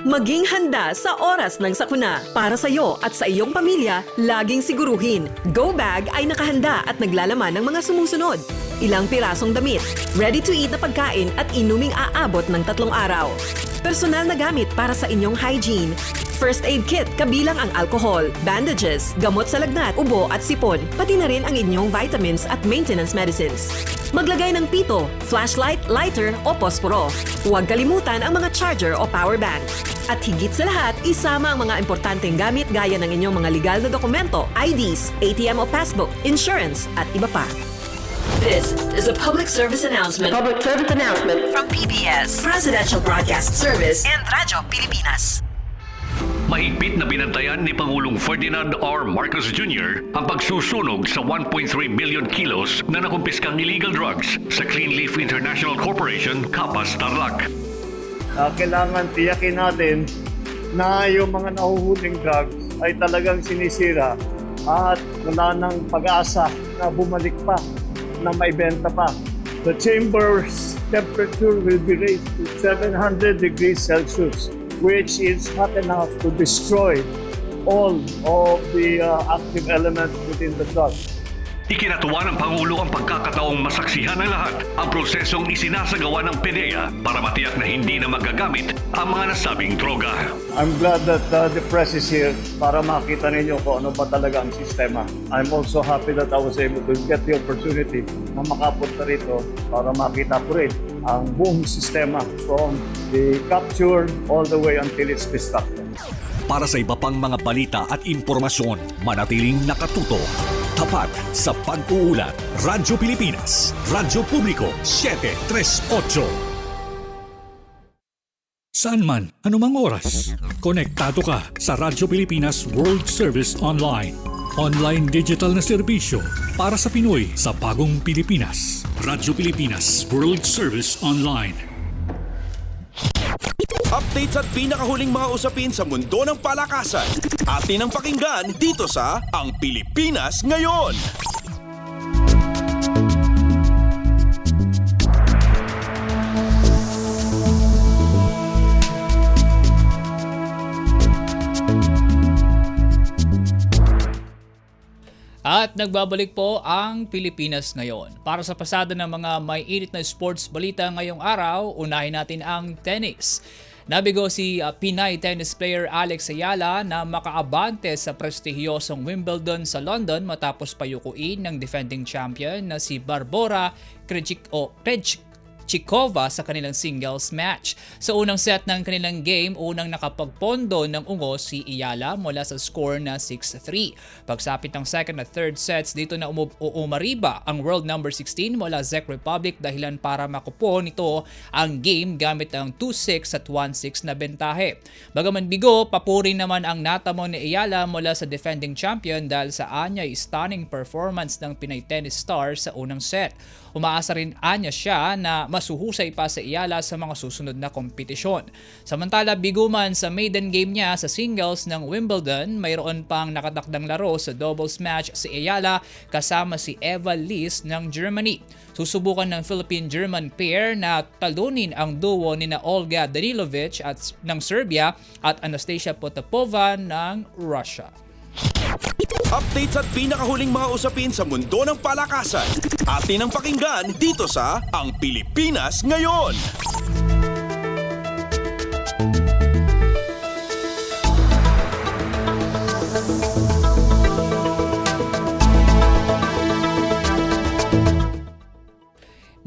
Maging handa sa oras ng sakuna. Para sa iyo at sa iyong pamilya, laging siguruhin. Go Bag ay nakahanda at naglalaman ng mga sumusunod. Ilang pirasong damit, ready-to-eat na pagkain at inuming aabot ng 3 araw. Personal na gamit para sa inyong hygiene. First aid kit kabilang ang alcohol, bandages, gamot sa lagnat, ubo at sipon, pati na rin ang inyong vitamins at maintenance medicines. Maglagay ng pito, flashlight, lighter o posporo. Huwag kalimutan ang mga charger o power bank. At higit sa lahat, isama ang mga importanteng gamit gaya ng inyong mga legal na dokumento, IDs, ATM o passbook, insurance at iba pa. This is a public service announcement. Public service announcement from PBS, Presidential Broadcast Service, and Radyo Pilipinas. Mahigpit na binantayan ni Pangulong Ferdinand R. Marcos Jr. ang pagsusunog sa 1.3 billion kilos na nakumpiskang illegal drugs sa Clean Leaf International Corporation, Capas, Tarlac. Kailangan tiyakin natin na yung mga nahuhuling drugs ay talagang sinisira at wala nang pag-asa na bumalik pa, na maibenta pa. The chamber's temperature will be raised to 700 degrees Celsius, which is hot enough to destroy all of the active elements within the drug. Ikinatuwa ng Pangulo ang pagkakataong masaksihan ng lahat ang prosesong isinasagawa ng PDEA para matiyak na hindi na magagamit ang mga nasabing droga. I'm glad that the press is here para makita ninyo kung ano ba talaga ang sistema. I'm also happy that I was able to get the opportunity na makapunta rito para makita ko rin ang buong sistema from the capture all the way until it's destructed. Para sa iba pang mga balita at impormasyon, manatiling nakatuto. Tapat sa pag-uulat. Radyo Pilipinas, Radyo Publiko, 738. Saan man, anumang oras, konektado ka sa Radyo Pilipinas World Service Online. Online digital na serbisyo para sa Pinoy sa bagong Pilipinas. Radyo Pilipinas World Service Online. Updates at pinakahuling mga usapin sa mundo ng palakasan. Atin ang pakinggan dito sa Ang Pilipinas Ngayon. At nagbabalik po ang Pilipinas Ngayon. Para sa pasada ng mga may init na sports balita ngayong araw, unahin natin ang tennis. Nabigo si Pinay tennis player Alex Ayala na makaabante sa prestihiyosong Wimbledon sa London matapos payukuin ng defending champion na si Barbora Krejcikova sa kanilang singles match. Sa unang set ng kanilang game, unang nakapagpondo ng ungo si Ayala mula sa score na 6-3. Pagsapit ng second at third sets, dito na umariba ang world number 16 mula Czech Republic dahilan para makupo nito ang game gamit ang 2-6 at 1-6 na bentahe. Bagaman bigo, papuri naman ang natamo ni Ayala mula sa defending champion dahil sa anyay stunning performance ng Pinay tennis star sa unang set. Umaasa rin anya siya na masuhusay pa sa Ayala sa mga susunod na kompetisyon. Samantala, biguman sa maiden game niya sa singles ng Wimbledon, mayroon pang nakatakdang laro sa doubles match si Ayala kasama si Eva Lys ng Germany. Susubukan ng Philippine-German pair na talunin ang duo ni na Olga Danilovic ng Serbia at Anastasia Potapova ng Russia. Updates at pinakahuling mga usapin sa mundo ng palakasan. Atin ang pakinggan dito sa Ang Pilipinas Ngayon.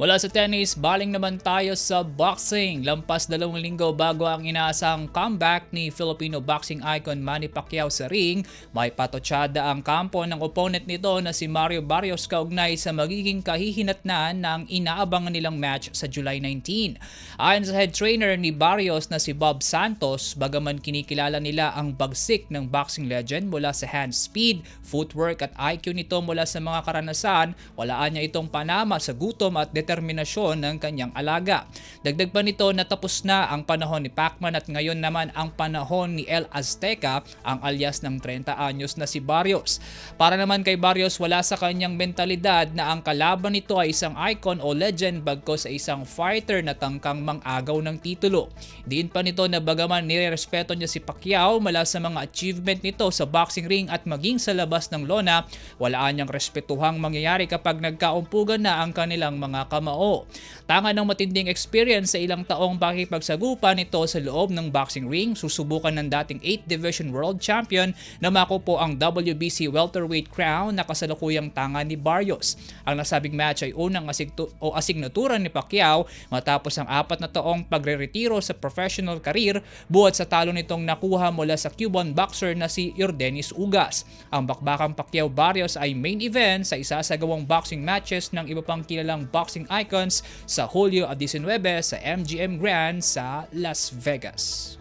Mula sa tennis, baling naman tayo sa boxing. Lampas 2 linggo bago ang inaasang comeback ni Filipino boxing icon Manny Pacquiao sa ring, may patotsada ang kampo ng opponent nito na si Mario Barrios kaugnay sa magiging kahihinatnan ng inaabangan nilang match sa July 19. Ayon sa head trainer ni Barrios na si Bob Santos, bagaman kinikilala nila ang bagsik ng boxing legend mula sa hand speed, footwork at IQ nito mula sa mga karanasan, walaan niya itong panama sa gutom at determinasyon determinasyon ng kanyang alaga. Dagdag pa nito na tapos na ang panahon ni Pacman at ngayon naman ang panahon ni El Azteca, ang alias ng 30 anyos na si Barrios. Para naman kay Barrios, wala sa kanyang mentalidad na ang kalaban nito ay isang icon o legend bagkos ay isang fighter na tangkang mang-agaw ng titulo. Diin pa nito na bagaman nirerespeto niya si Pacquiao mula sa mga achievement nito sa boxing ring at maging sa labas ng lona, wala niyang respetuhang mangyayari kapag nagkaumpugan na ang kanilang mga kamao. Tanga ng matinding experience sa ilang taong pakipagsagupan nito sa loob ng boxing ring, susubukan ng dating 8th Division World Champion na makupo ang WBC welterweight crown na kasalukuyang tanga ni Barrios. Ang nasabing match ay unang asignatura ni Pacquiao matapos ang 4 na taong pagre-retiro sa professional career buhat sa talo nitong nakuha mula sa Cuban boxer na si Yordenis Ugas. Ang bakbakang Pacquiao-Barrios ay main event sa isasagawang boxing matches ng iba pang kilalang boxing icons sa Hulyo 19 sa MGM Grand sa Las Vegas.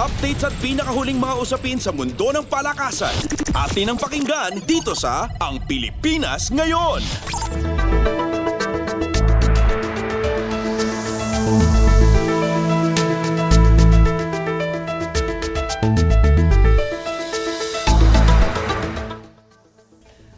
Updates at pinakahuling mga usapin sa mundo ng palakasan. Atin ang pakinggan dito sa Ang Pilipinas Ngayon.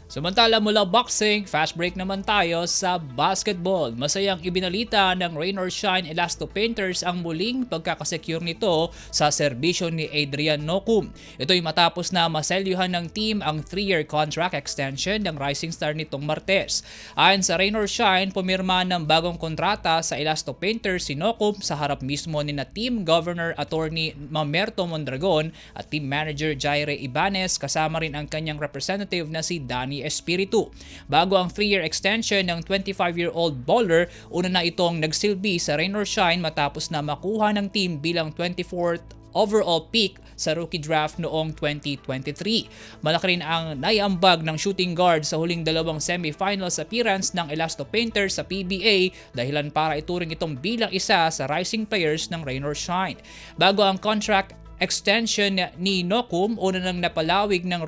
Samantala mula boxing, fast break naman tayo sa basketball. Masayang ibinalita ng Rain or Shine Elasto Painters ang muling pagkakasecure nito sa serbisyo ni Adrian Nocum. Ito'y matapos na maselyuhan ng team ang 3-year contract extension ng rising star nitong Martes. Ayon sa Rain or Shine, pumirma ng bagong kontrata sa Elasto Painters si Nocum sa harap mismo ni na Team Governor Attorney Mamerto Mondragon at Team Manager Jaire Ibanez, kasama rin ang kanyang representative na si Danny Espiritu. Bago ang 3-year extension ng 25-year-old bowler, una na itong nagsilbi sa Rain or Shine matapos na makuha ng team bilang 24th overall pick sa rookie draft noong 2023. Malaki rin ang naiambag ng shooting guard sa huling dalawang semifinals appearance ng Elasto Painters sa PBA, dahilan para ituring itong bilang isa sa rising players ng Rain or Shine. Bago ang contract extension ni Nocum, una nang napalawig ng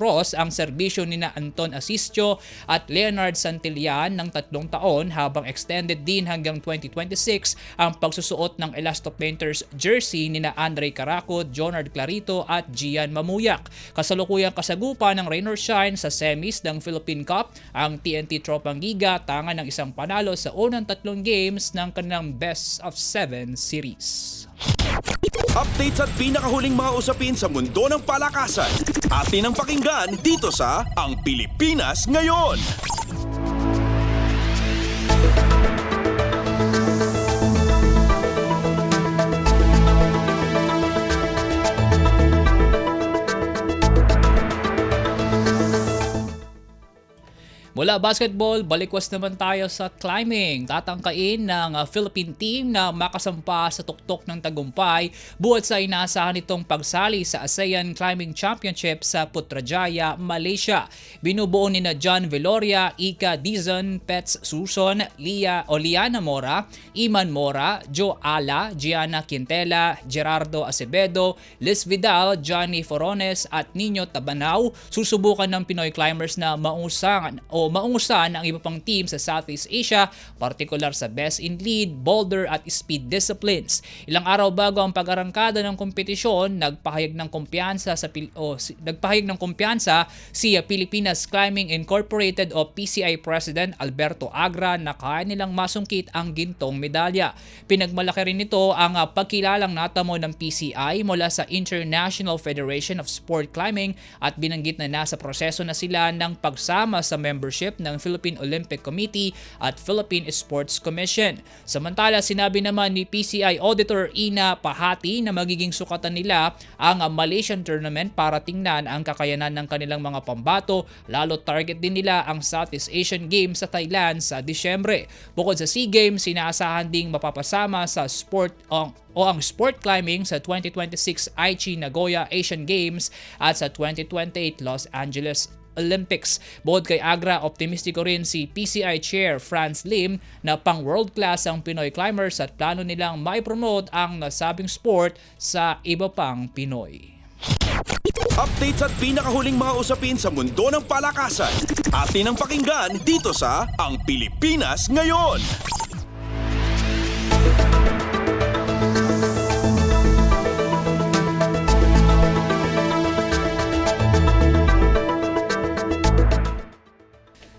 Ross ang serbisyo ni na Anton Asistio at Leonard Santillan ng 3 taon, habang extended din hanggang 2026 ang pagsusuot ng Elasto Painters jersey ni na Andre Caraco, Jonard Clarito at Gian Mamuyak. Kasalukuyang kasagupan ng Rain or Shine sa semis ng Philippine Cup ang TNT Tropang Giga, tanga ng isang panalo sa unang 3 games ng kanilang best of 7 series. Updates at pinakahuling mga usapin sa mundo ng palakasan. Atin ang pakinggan dito sa Ang Pilipinas Ngayon. Mula basketball, balikwas naman tayo sa climbing. Tatangkain ng Philippine team na makasampa sa tuktok ng tagumpay buhat sa inaasahan nitong pagsali sa ASEAN Climbing Championship sa Putrajaya, Malaysia. Binubuo ni na John Veloria, Ika Dizon, Pets Suson, Liana Mora, Iman Mora, Joe Ala, Gianna Quintela, Gerardo Acevedo, Liz Vidal, Johnny Forones at Nino Tabanaw. Susubukan ng Pinoy climbers na maungusan ang iba pang team sa Southeast Asia, partikular sa best in lead, boulder at speed disciplines. Ilang araw bago ang pag-arangkada ng kompetisyon, nagpahayag ng kumpiyansa si Pilipinas Climbing Incorporated o PCI President Alberto Agra na kaya nilang masungkit ang gintong medalya. Pinagmalaki rin nito ang pagkilalang natamo ng PCI mula sa International Federation of Sport Climbing at binanggit na nasa proseso na sila ng pagsama sa membership ng Philippine Olympic Committee at Philippine Sports Commission. Samantala, sinabi naman ni PCI Auditor Ina Pahati na magiging sukatan nila ang Malaysian tournament para tingnan ang kakayanan ng kanilang mga pambato, lalo target din nila ang Southeast Asian Games sa Thailand sa Disyembre. Bukod sa SEA Games, sinaasahan ding mapapasama sa ang sport climbing sa 2026 Aichi Nagoya Asian Games at sa 2028 Los Angeles Olympics. Bukod kay Agra, optimistiko rin si PCI Chair Franz Lim na pang world class ang Pinoy climbers at plano nilang mai-promote ang nasabing sport sa iba pang Pinoy. Updates at pinakahuling mga usapin sa mundo ng palakasan. Atin ang pakinggan dito sa Ang Pilipinas Ngayon.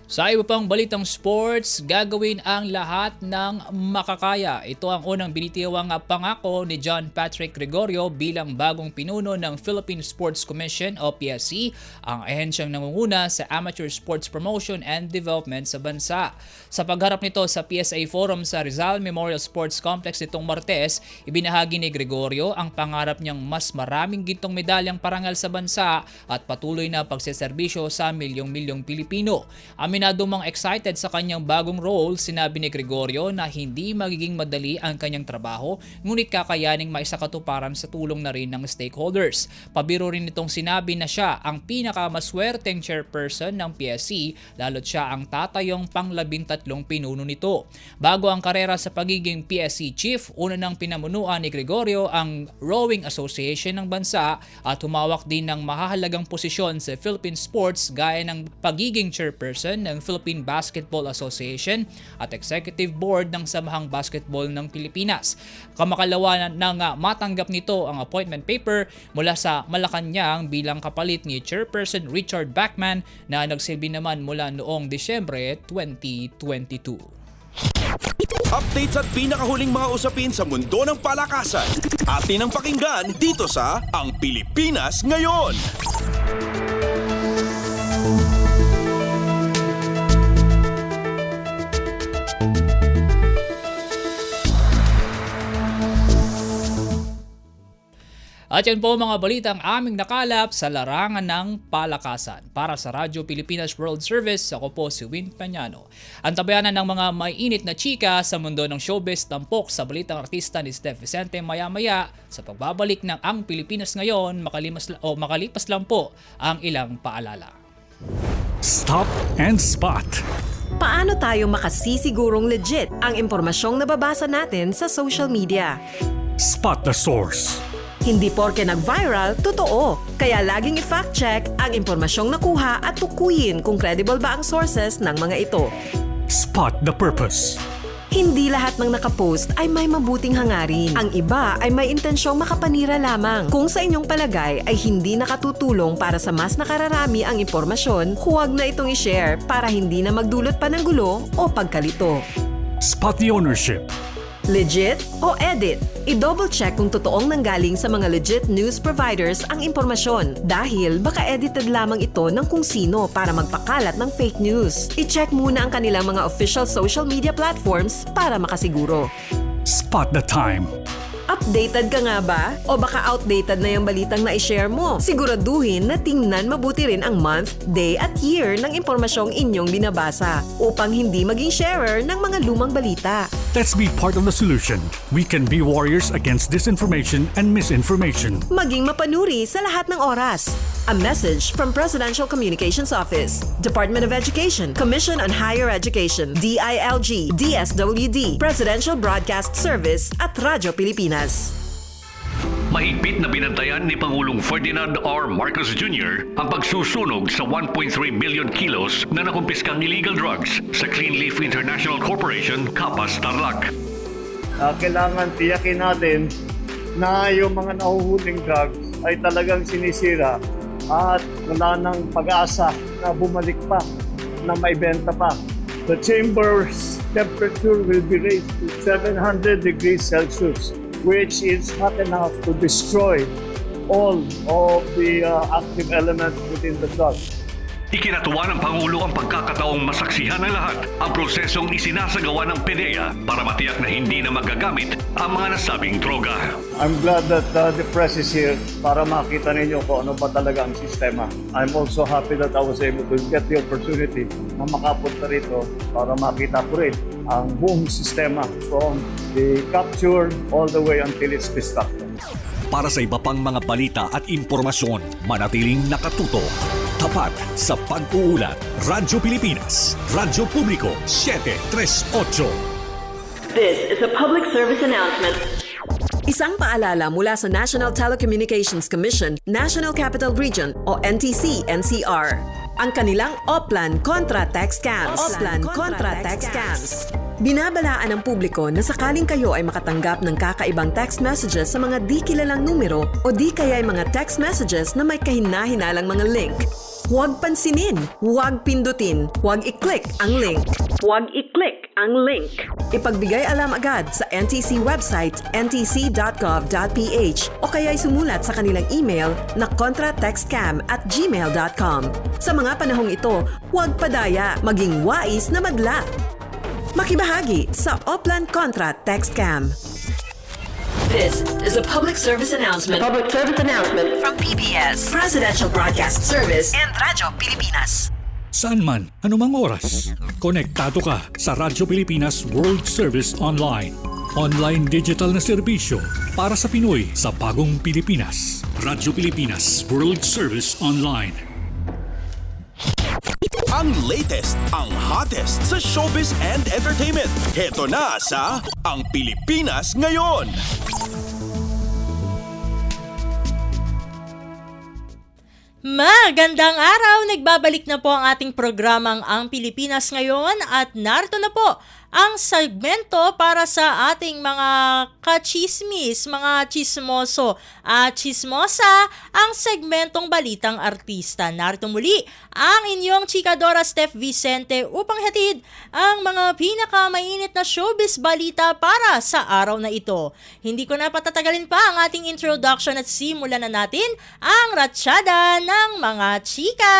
Sa iba pang balitang sports, gagawin ang lahat ng makakaya. Ito ang unang binitiwang pangako ni John Patrick Gregorio bilang bagong pinuno ng Philippine Sports Commission o PSC, ang ahensyang nangunguna sa amateur sports promotion and development sa bansa. Sa pagharap nito sa PSA Forum sa Rizal Memorial Sports Complex nitong Martes, ibinahagi ni Gregorio ang pangarap niyang mas maraming gintong medalyang parangal sa bansa at patuloy na pagseserbisyo sa milyong-milyong Pilipino. Aminado mang excited sa kanyang bagong role, sinabi ni Gregorio na hindi magiging madali ang kanyang trabaho, ngunit kakayaning maisakatuparan sa tulong na rin ng stakeholders. Pabiro rin itong sinabi na siya ang pinakamaswerteng chairperson ng PSC, lalo't siya ang tatayong pang-13 pinuno nito. Bago ang karera sa pagiging PSC chief, una nang pinamunuan ni Gregorio ang Rowing Association ng bansa at humawak din ng mahahalagang posisyon sa Philippine sports gaya ng pagiging chairperson ng Philippine Basketball Association at Executive Board ng Samahang Basketball ng Pilipinas. Kamakalawa nang matanggap nito ang appointment paper mula sa Malacanang bilang kapalit ni Chairperson Richard Bachman na nagsilbi naman mula noong Disyembre 2022. Updates at pinakahuling mga usapin sa mundo ng palakasan. Atin ang pakinggan dito sa Ang Pilipinas Ngayon. At yan po mga balitang aming nakalap sa larangan ng palakasan. Para sa Radyo Pilipinas World Service, ako po si Win Pañano. Ang tabayanan ng mga may init na chika sa mundo ng showbiz, tampok sa balitang artista ni Steph Vicente maya-maya sa pagbabalik ng Ang Pilipinas Ngayon, makalipas lang po ang ilang paalala. Stop and Spot. Paano tayo makasisigurong legit ang impormasyong nababasa natin sa social media? Spot the source. Hindi porke nag-viral, totoo. Kaya laging i-fact check ang impormasyong nakuha at tukuyin kung credible ba ang sources ng mga ito. Spot the purpose. Hindi lahat ng nakapost ay may mabuting hangarin. Ang iba ay may intensyong makapanira lamang. Kung sa inyong palagay ay hindi nakatutulong para sa mas nakararami ang impormasyon, huwag na itong i-share para hindi na magdulot pa ng gulo o pagkalito. Spot the ownership. Legit o edit? I-double check kung totoong nanggaling sa mga legit news providers ang impormasyon dahil baka edited lamang ito ng kung sino para magpakalat ng fake news. I-check muna ang kanilang mga official social media platforms para makasiguro. Spot the time. Updated ka nga ba? O baka outdated na yung balitang na-share mo? Siguraduhin na tingnan mabuti rin ang month, day at year ng impormasyong inyong binabasa upang hindi maging sharer ng mga lumang balita. Let's be part of the solution. We can be warriors against disinformation and misinformation. Maging mapanuri sa lahat ng oras. A message from Presidential Communications Office, Department of Education, Commission on Higher Education, DILG, DSWD, Presidential Broadcast Service at Radyo Pilipinas. Mahigpit na binantayan ni Pangulong Ferdinand R. Marcos Jr. ang pagsusunog sa 1.3 million kilos na nakumpiskang illegal drugs sa Clean Leaf International Corporation, Capas, Tarlac. Kailangan tiyakin natin na yung mga nahuhuling drugs ay talagang sinisira at wala nang pag-asa na bumalik pa, na maibenta pa. The chamber's temperature will be raised to 700 degrees Celsius, which is hot enough to destroy all of the active elements within the drug. Ikinatuwa ng Pangulo ang pagkakataong masaksihan ng lahat ang prosesong isinasagawa ng PDEA para matiyak na hindi na magagamit ang mga nasabing droga. I'm glad that the press is here para makita ninyo kung ano ba talaga ang sistema. I'm also happy that I was able to get the opportunity na makapunta rito para makita ko rin ang buong sistema from the capture all the way until its destruction. Para sa iba pang mga balita at impormasyon, manatiling nakatuto. Tapat sa pag-uulat. Radyo Pilipinas, Radyo Publiko 738. This is a public service announcement. Isang paalala mula sa National Telecommunications Commission, National Capital Region o NTC-NCR. Ang kanilang Oplan kontra text scams. Oplan kontra text scams. Binabalaan ng publiko na sakaling kayo ay makatanggap ng kakaibang text messages sa mga di kilalang numero o di kaya ay mga text messages na may kahina-hinalang mga link. Huwag pansinin, huwag pindutin, huwag i-click ang link. Huwag i-click ang link. Ipagbigay alam agad sa NTC website ntc.gov.ph o kaya sumulat sa kanilang email na contratextcam@gmail.com. Sa mga panahong ito, huwag padaya, maging wais na madla. Makibahagi sa Oplan Contra Text Scam. This is a public service announcement. From PBS, Presidential Broadcast Service and Radyo Pilipinas. Saan man, anumang oras, konektado ka sa Radyo Pilipinas World Service Online. Online digital na serbisyo para sa Pinoy sa bagong Pilipinas. Radyo Pilipinas World Service Online. Ang latest, ang hottest sa showbiz and entertainment. Heto na sa Ang Pilipinas Ngayon. Magandang araw! Nagbabalik na po ang ating programang Ang Pilipinas Ngayon at narito na po ang segmento para sa ating mga kachismis, mga chismoso at chismosa, ang segmentong Balitang Artista. Narito muli ang inyong chikadora Steph Vicente upang hatid ang mga pinakamainit na showbiz balita para sa araw na ito. Hindi ko na patatagalin pa ang ating introduction at simulan na natin ang ratsyada ng mga chika!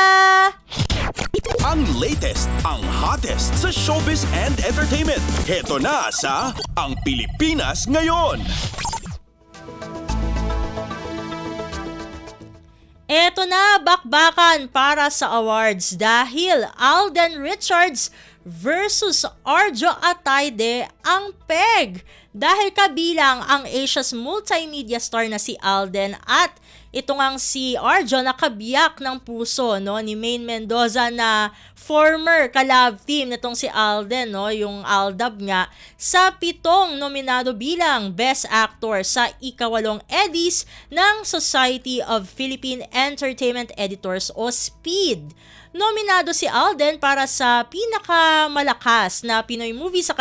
Ang latest, ang hottest sa showbiz and entertainment. Heto na sa Ang Pilipinas Ngayon. Eto na, bakbakan para sa awards dahil Alden Richards versus Arjo Ataide ang peg. Dahil kabilang ang Asia's multimedia star na si Alden at ito ngang si Arjo na kabiyak ng puso ni Maine Mendoza na former ka-love team nitong si Alden, yung Aldab nga, sa 7 nominado bilang Best Actor sa ika-8 Eddies ng Society of Philippine Entertainment Editors o SPEED. Nominado si Alden para sa pinakamalakas na Pinoy movie sa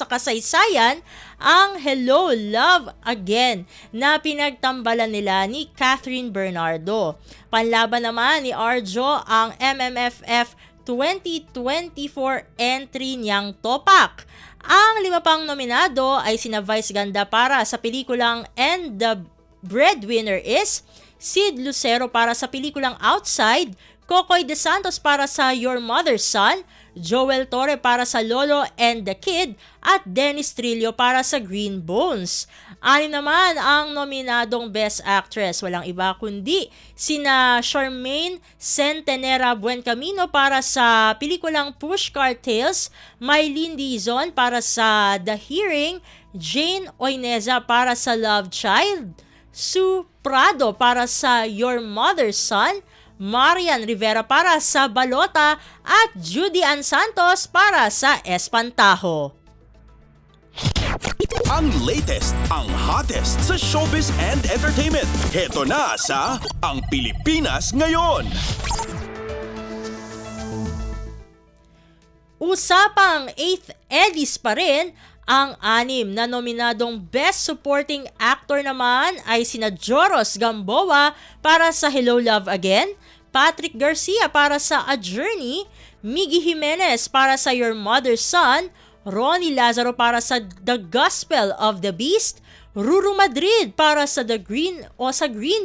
kasaysayan, ang Hello, Love Again na pinagtambalan nila ni Catherine Bernardo. Panlaban naman ni Arjo ang MMFF 2024 entry niyang Topak. Ang 5 pang nominado ay sina Vice Ganda para sa pelikulang And the Breadwinner is, Sid Lucero para sa pelikulang Outside, Kokoy De Santos para sa Your Mother's Son, Joel Torre para sa Lolo and the Kid, at Dennis Trillo para sa Green Bones. 6 naman ang nominadong Best Actress, walang iba kundi sina Charmaine Centenera Buencamino para sa pelikulang Pushcart Tales, Mylene Dizon para sa The Hearing, Jane Oineza para sa Love Child, Sue Prado para sa Your Mother's Son, Marian Rivera para sa Balota at Judy Ann Santos para sa Espantaho. Ang latest, ang hottest sa showbiz and entertainment. Heto na sa Ang Pilipinas Ngayon. Usapang 8th Eddies pa rin, ang 6 na nominadong Best Supporting Actor naman ay sina Joros Gamboa para sa Hello, Love Again, Patrick Garcia para sa A Journey, Miggy Jimenez para sa Your Mother's Son, Ronnie Lazaro para sa The Gospel of the Beast, Ruru Madrid para sa Green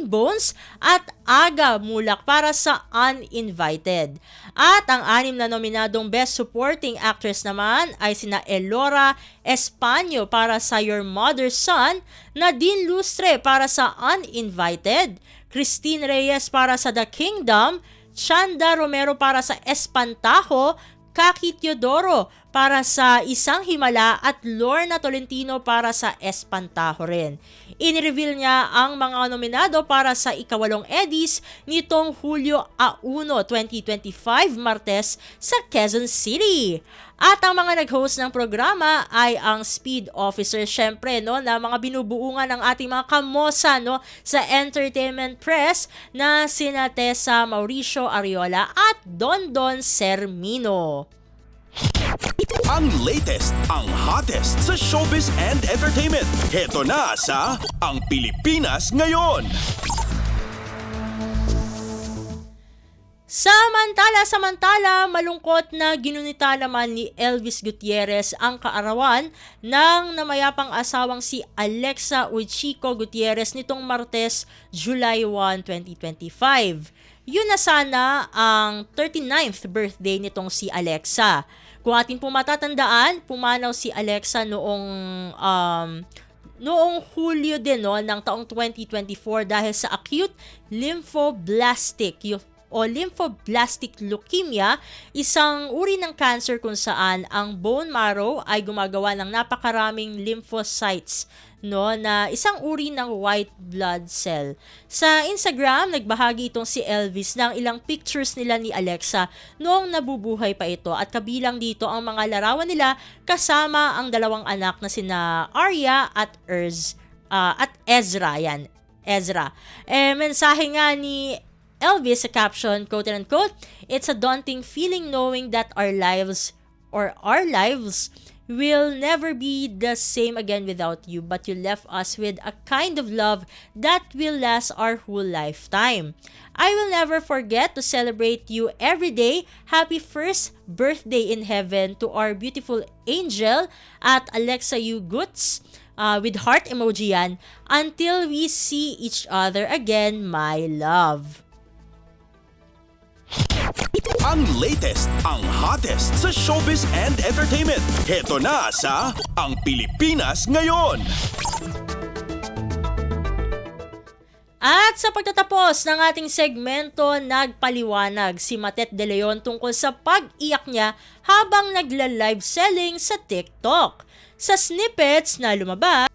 Bones at Aga Mulak para sa Uninvited. At ang 6 na nominadong Best Supporting Actress naman ay sina Elora Españo para sa Your Mother's Son, Nadine Lustre para sa Uninvited, Christine Reyes para sa The Kingdom, Chanda Romero para sa Espantaho, Kaki Teodoro para sa Isang Himala at Lorna Tolentino para sa Espantaho rin. Inireveal niya ang mga nominado para sa ika-8 Eddies nitong Hulyo 1, 2025, Martes sa Quezon City. At ang mga nag-host ng programa ay ang Speed Officer, syempre, no, na mga binubuungan ng ating mga kamosa, no, sa entertainment press na sina Tessa Mauricio Ariola at Dondon Sermino. Ang latest, ang hottest sa showbiz and entertainment. Heto na sa Ang Pilipinas Ngayon. Samantala, malungkot na ginunita naman ni Elvis Gutierrez ang kaarawan ng namayapang asawang si Alexa Uchiko Gutierrez nitong Martes, July 1, 2025. Yun na sana ang 39th birthday nitong si Alexa. Kung ating matatandaan, pumanaw si Alexa noong Hulyo din, no, ng taong 2024 dahil sa acute lymphoblastic leukemia, isang uri ng cancer kung saan ang bone marrow ay gumagawa ng napakaraming lymphocytes, no, na isang uri ng white blood cell. Sa Instagram, nagbahagi itong si Elvis ng ilang pictures nila ni Alexa noong nabubuhay pa ito at kabilang dito ang mga larawan nila kasama ang dalawang anak na sina Arya at Ezra. Mensahe nga ni Elvis sa caption, quote and unquote, "It's a daunting feeling knowing that our lives will never be the same again without you, but you left us with a kind of love that will last our whole lifetime. I will never forget to celebrate you every day. Happy first birthday in heaven to our beautiful angel at Alexa U. Goods." With heart emoji yan. "Until we see each other again, my love." Ang latest, ang hottest sa showbiz and entertainment. Heto na sa Ang Pilipinas Ngayon. At sa pagtatapos ng ating segmento, nagpaliwanag si Matet De Leon tungkol sa pag-iyak niya habang nagla-live selling sa TikTok. Sa snippets na lumabas,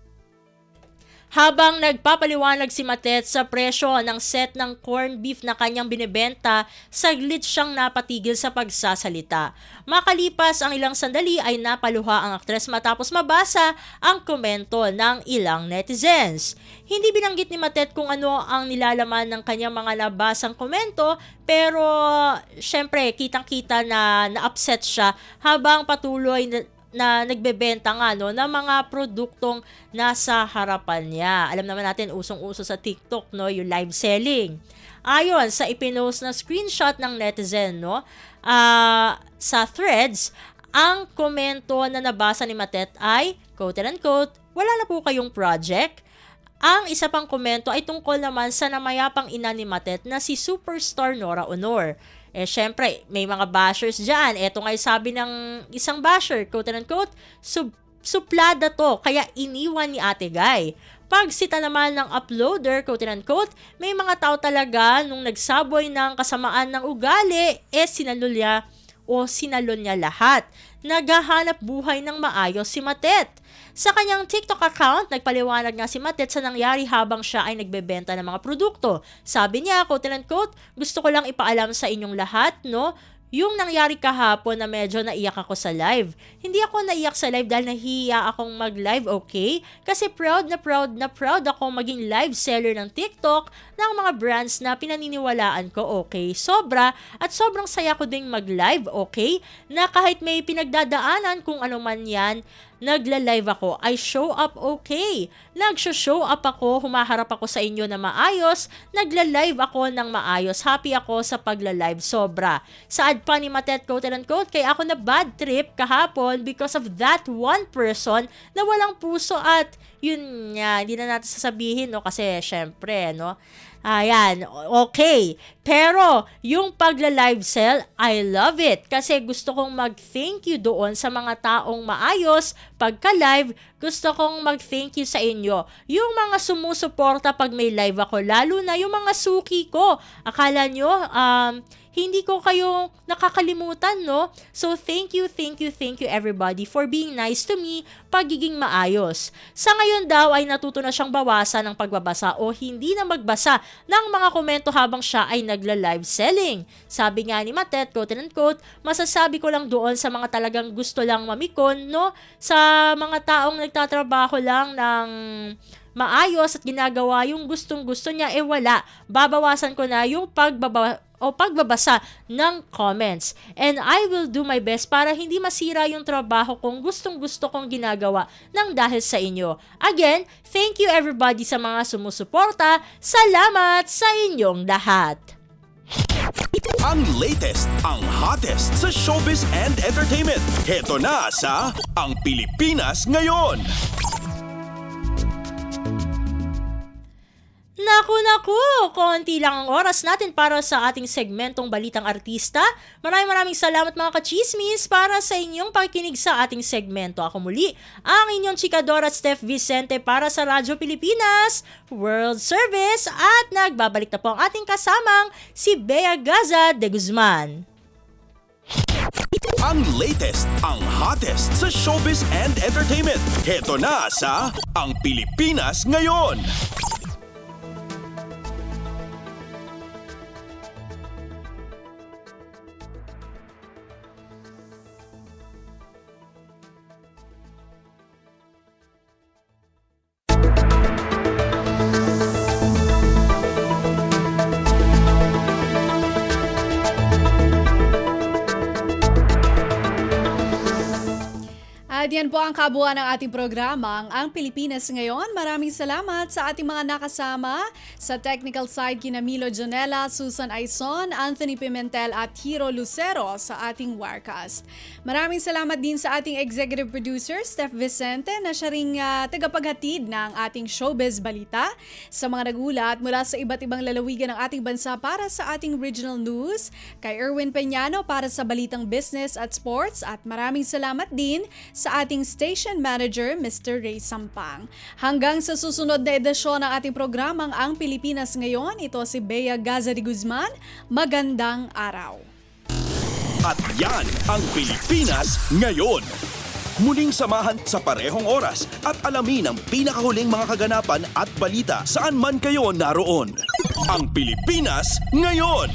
habang nagpapaliwanag si Matet sa presyo ng set ng corned beef na kanyang binibenta, saglit siyang napatigil sa pagsasalita. Makalipas ang ilang sandali ay napaluha ang aktres matapos mabasa ang komento ng ilang netizens. Hindi binanggit ni Matet kung ano ang nilalaman ng kanyang mga nabasang komento, pero syempre kitang-kita na na-upset siya habang patuloy na nagbebenta nga, no, ng mga produktong nasa harapan niya. Alam naman natin, usong-uso sa TikTok, no, yung live selling. Ayon sa ipinost na screenshot ng netizen, no, sa Threads, ang komento na nabasa ni Matet ay, quote and unquote, "Wala na po kayong project?" Ang isa pang komento ay tungkol naman sa namayapang ina ni Matet na si superstar Nora Honor. Syempre, may mga bashers dyan. Eto nga'y sabi ng isang basher, quote and unquote, "Suplada to, kaya iniwan ni Ate Guy." Pagsita naman ng uploader, quote and unquote, "May mga tao talaga nung nagsaboy ng kasamaan ng ugali, sinalol niya lahat. Naghahanap buhay ng maayos si Matet." Sa kanyang TikTok account, nagpaliwanag nga si Matet sa nangyari habang siya ay nagbebenta ng mga produkto. Sabi niya, quote and unquote, "Gusto ko lang ipaalam sa inyong lahat, no, yung nangyari kahapon na medyo naiyak ako sa live. Hindi ako naiyak sa live dahil nahihiya akong mag-live, okay? Kasi proud ako maging live seller ng TikTok ng mga brands na pinaniniwalaan ko, okay? Sobrang saya ko ding mag-live, okay? Na kahit may pinagdadaanan kung ano man yan, nagla-live ako, I show up okay. Nag-show up ako, humaharap ako sa inyo na maayos, nagla-live ako ng maayos, happy ako sa pagla-live, sobra." Saad pa ni Matet, quote and unquote, "Kaya ako na bad trip kahapon because of that one person na walang puso at yun nga, hindi na natin sasabihin, no, kasi syempre, no, ayan, okay. Pero, yung pagla-live sell, I love it. Kasi gusto kong mag-thank you doon sa mga taong maayos. Pagka-live, gusto kong mag-thank you sa inyo. Yung mga sumusuporta pag may live ako, lalo na yung mga suki ko. Akala nyo, hindi ko kayo nakakalimutan, no? So thank you everybody for being nice to me, pagiging maayos. Sa ngayon daw ay natuto na siyang bawasan ng pagbabasa o hindi na magbasa ng mga komento habang siya ay nagla-live selling. Sabi nga ni Matet, quote and quote, masasabi ko lang doon sa mga talagang gusto lang mamikon, no? Sa mga taong nagtatrabaho lang ng maayos at ginagawa yung gustong-gusto niya, wala. Babawasan ko na yung pagbabasa ng comments. And I will do my best para hindi masira yung trabaho kong gustong-gusto kong ginagawa ng dahil sa inyo. Again, thank you everybody sa mga sumusuporta. Salamat sa inyong lahat. Ang latest, ang hottest sa showbiz and entertainment. Heto na sa Ang Pilipinas Ngayon. Naku, konti lang ang oras natin para sa ating segmentong Balitang Artista. Maraming salamat mga kachismis para sa inyong pakikinig sa ating segmento. Ako muli, ang inyong chikadora Steph Vicente para sa Radyo Pilipinas World Service at nagbabalik na po ang ating kasamang si Bea Gaza de Guzman. Ang latest, ang hottest sa showbiz and entertainment. Heto na sa Ang Pilipinas Ngayon. At yan po ang kabuuan ng ating programang Ang Pilipinas Ngayon. Maraming salamat sa ating mga nakasama. Sa technical side, kina Milo Jonella, Susan Aison, Anthony Pimentel at Hiro Lucero sa ating Wirecast. Maraming salamat din sa ating executive producer, Steph Vicente, na siya ring tagapaghatid ng ating showbiz balita sa mga nagulat mula sa iba't ibang lalawigan ng ating bansa para sa ating regional news. Kay Erwin Peñano para sa balitang business at sports. At maraming salamat din sa ating station manager, Mr. Ray Sampang. Hanggang sa susunod na edisyon ng ating programang Ang Pilipinas Ngayon, ito si Bea Gaza de Guzman. Magandang araw. At yan ang Pilipinas Ngayon. Muling samahan sa parehong oras at alamin ang pinakahuling mga kaganapan at balita saan man kayo naroon. Ang Pilipinas Ngayon.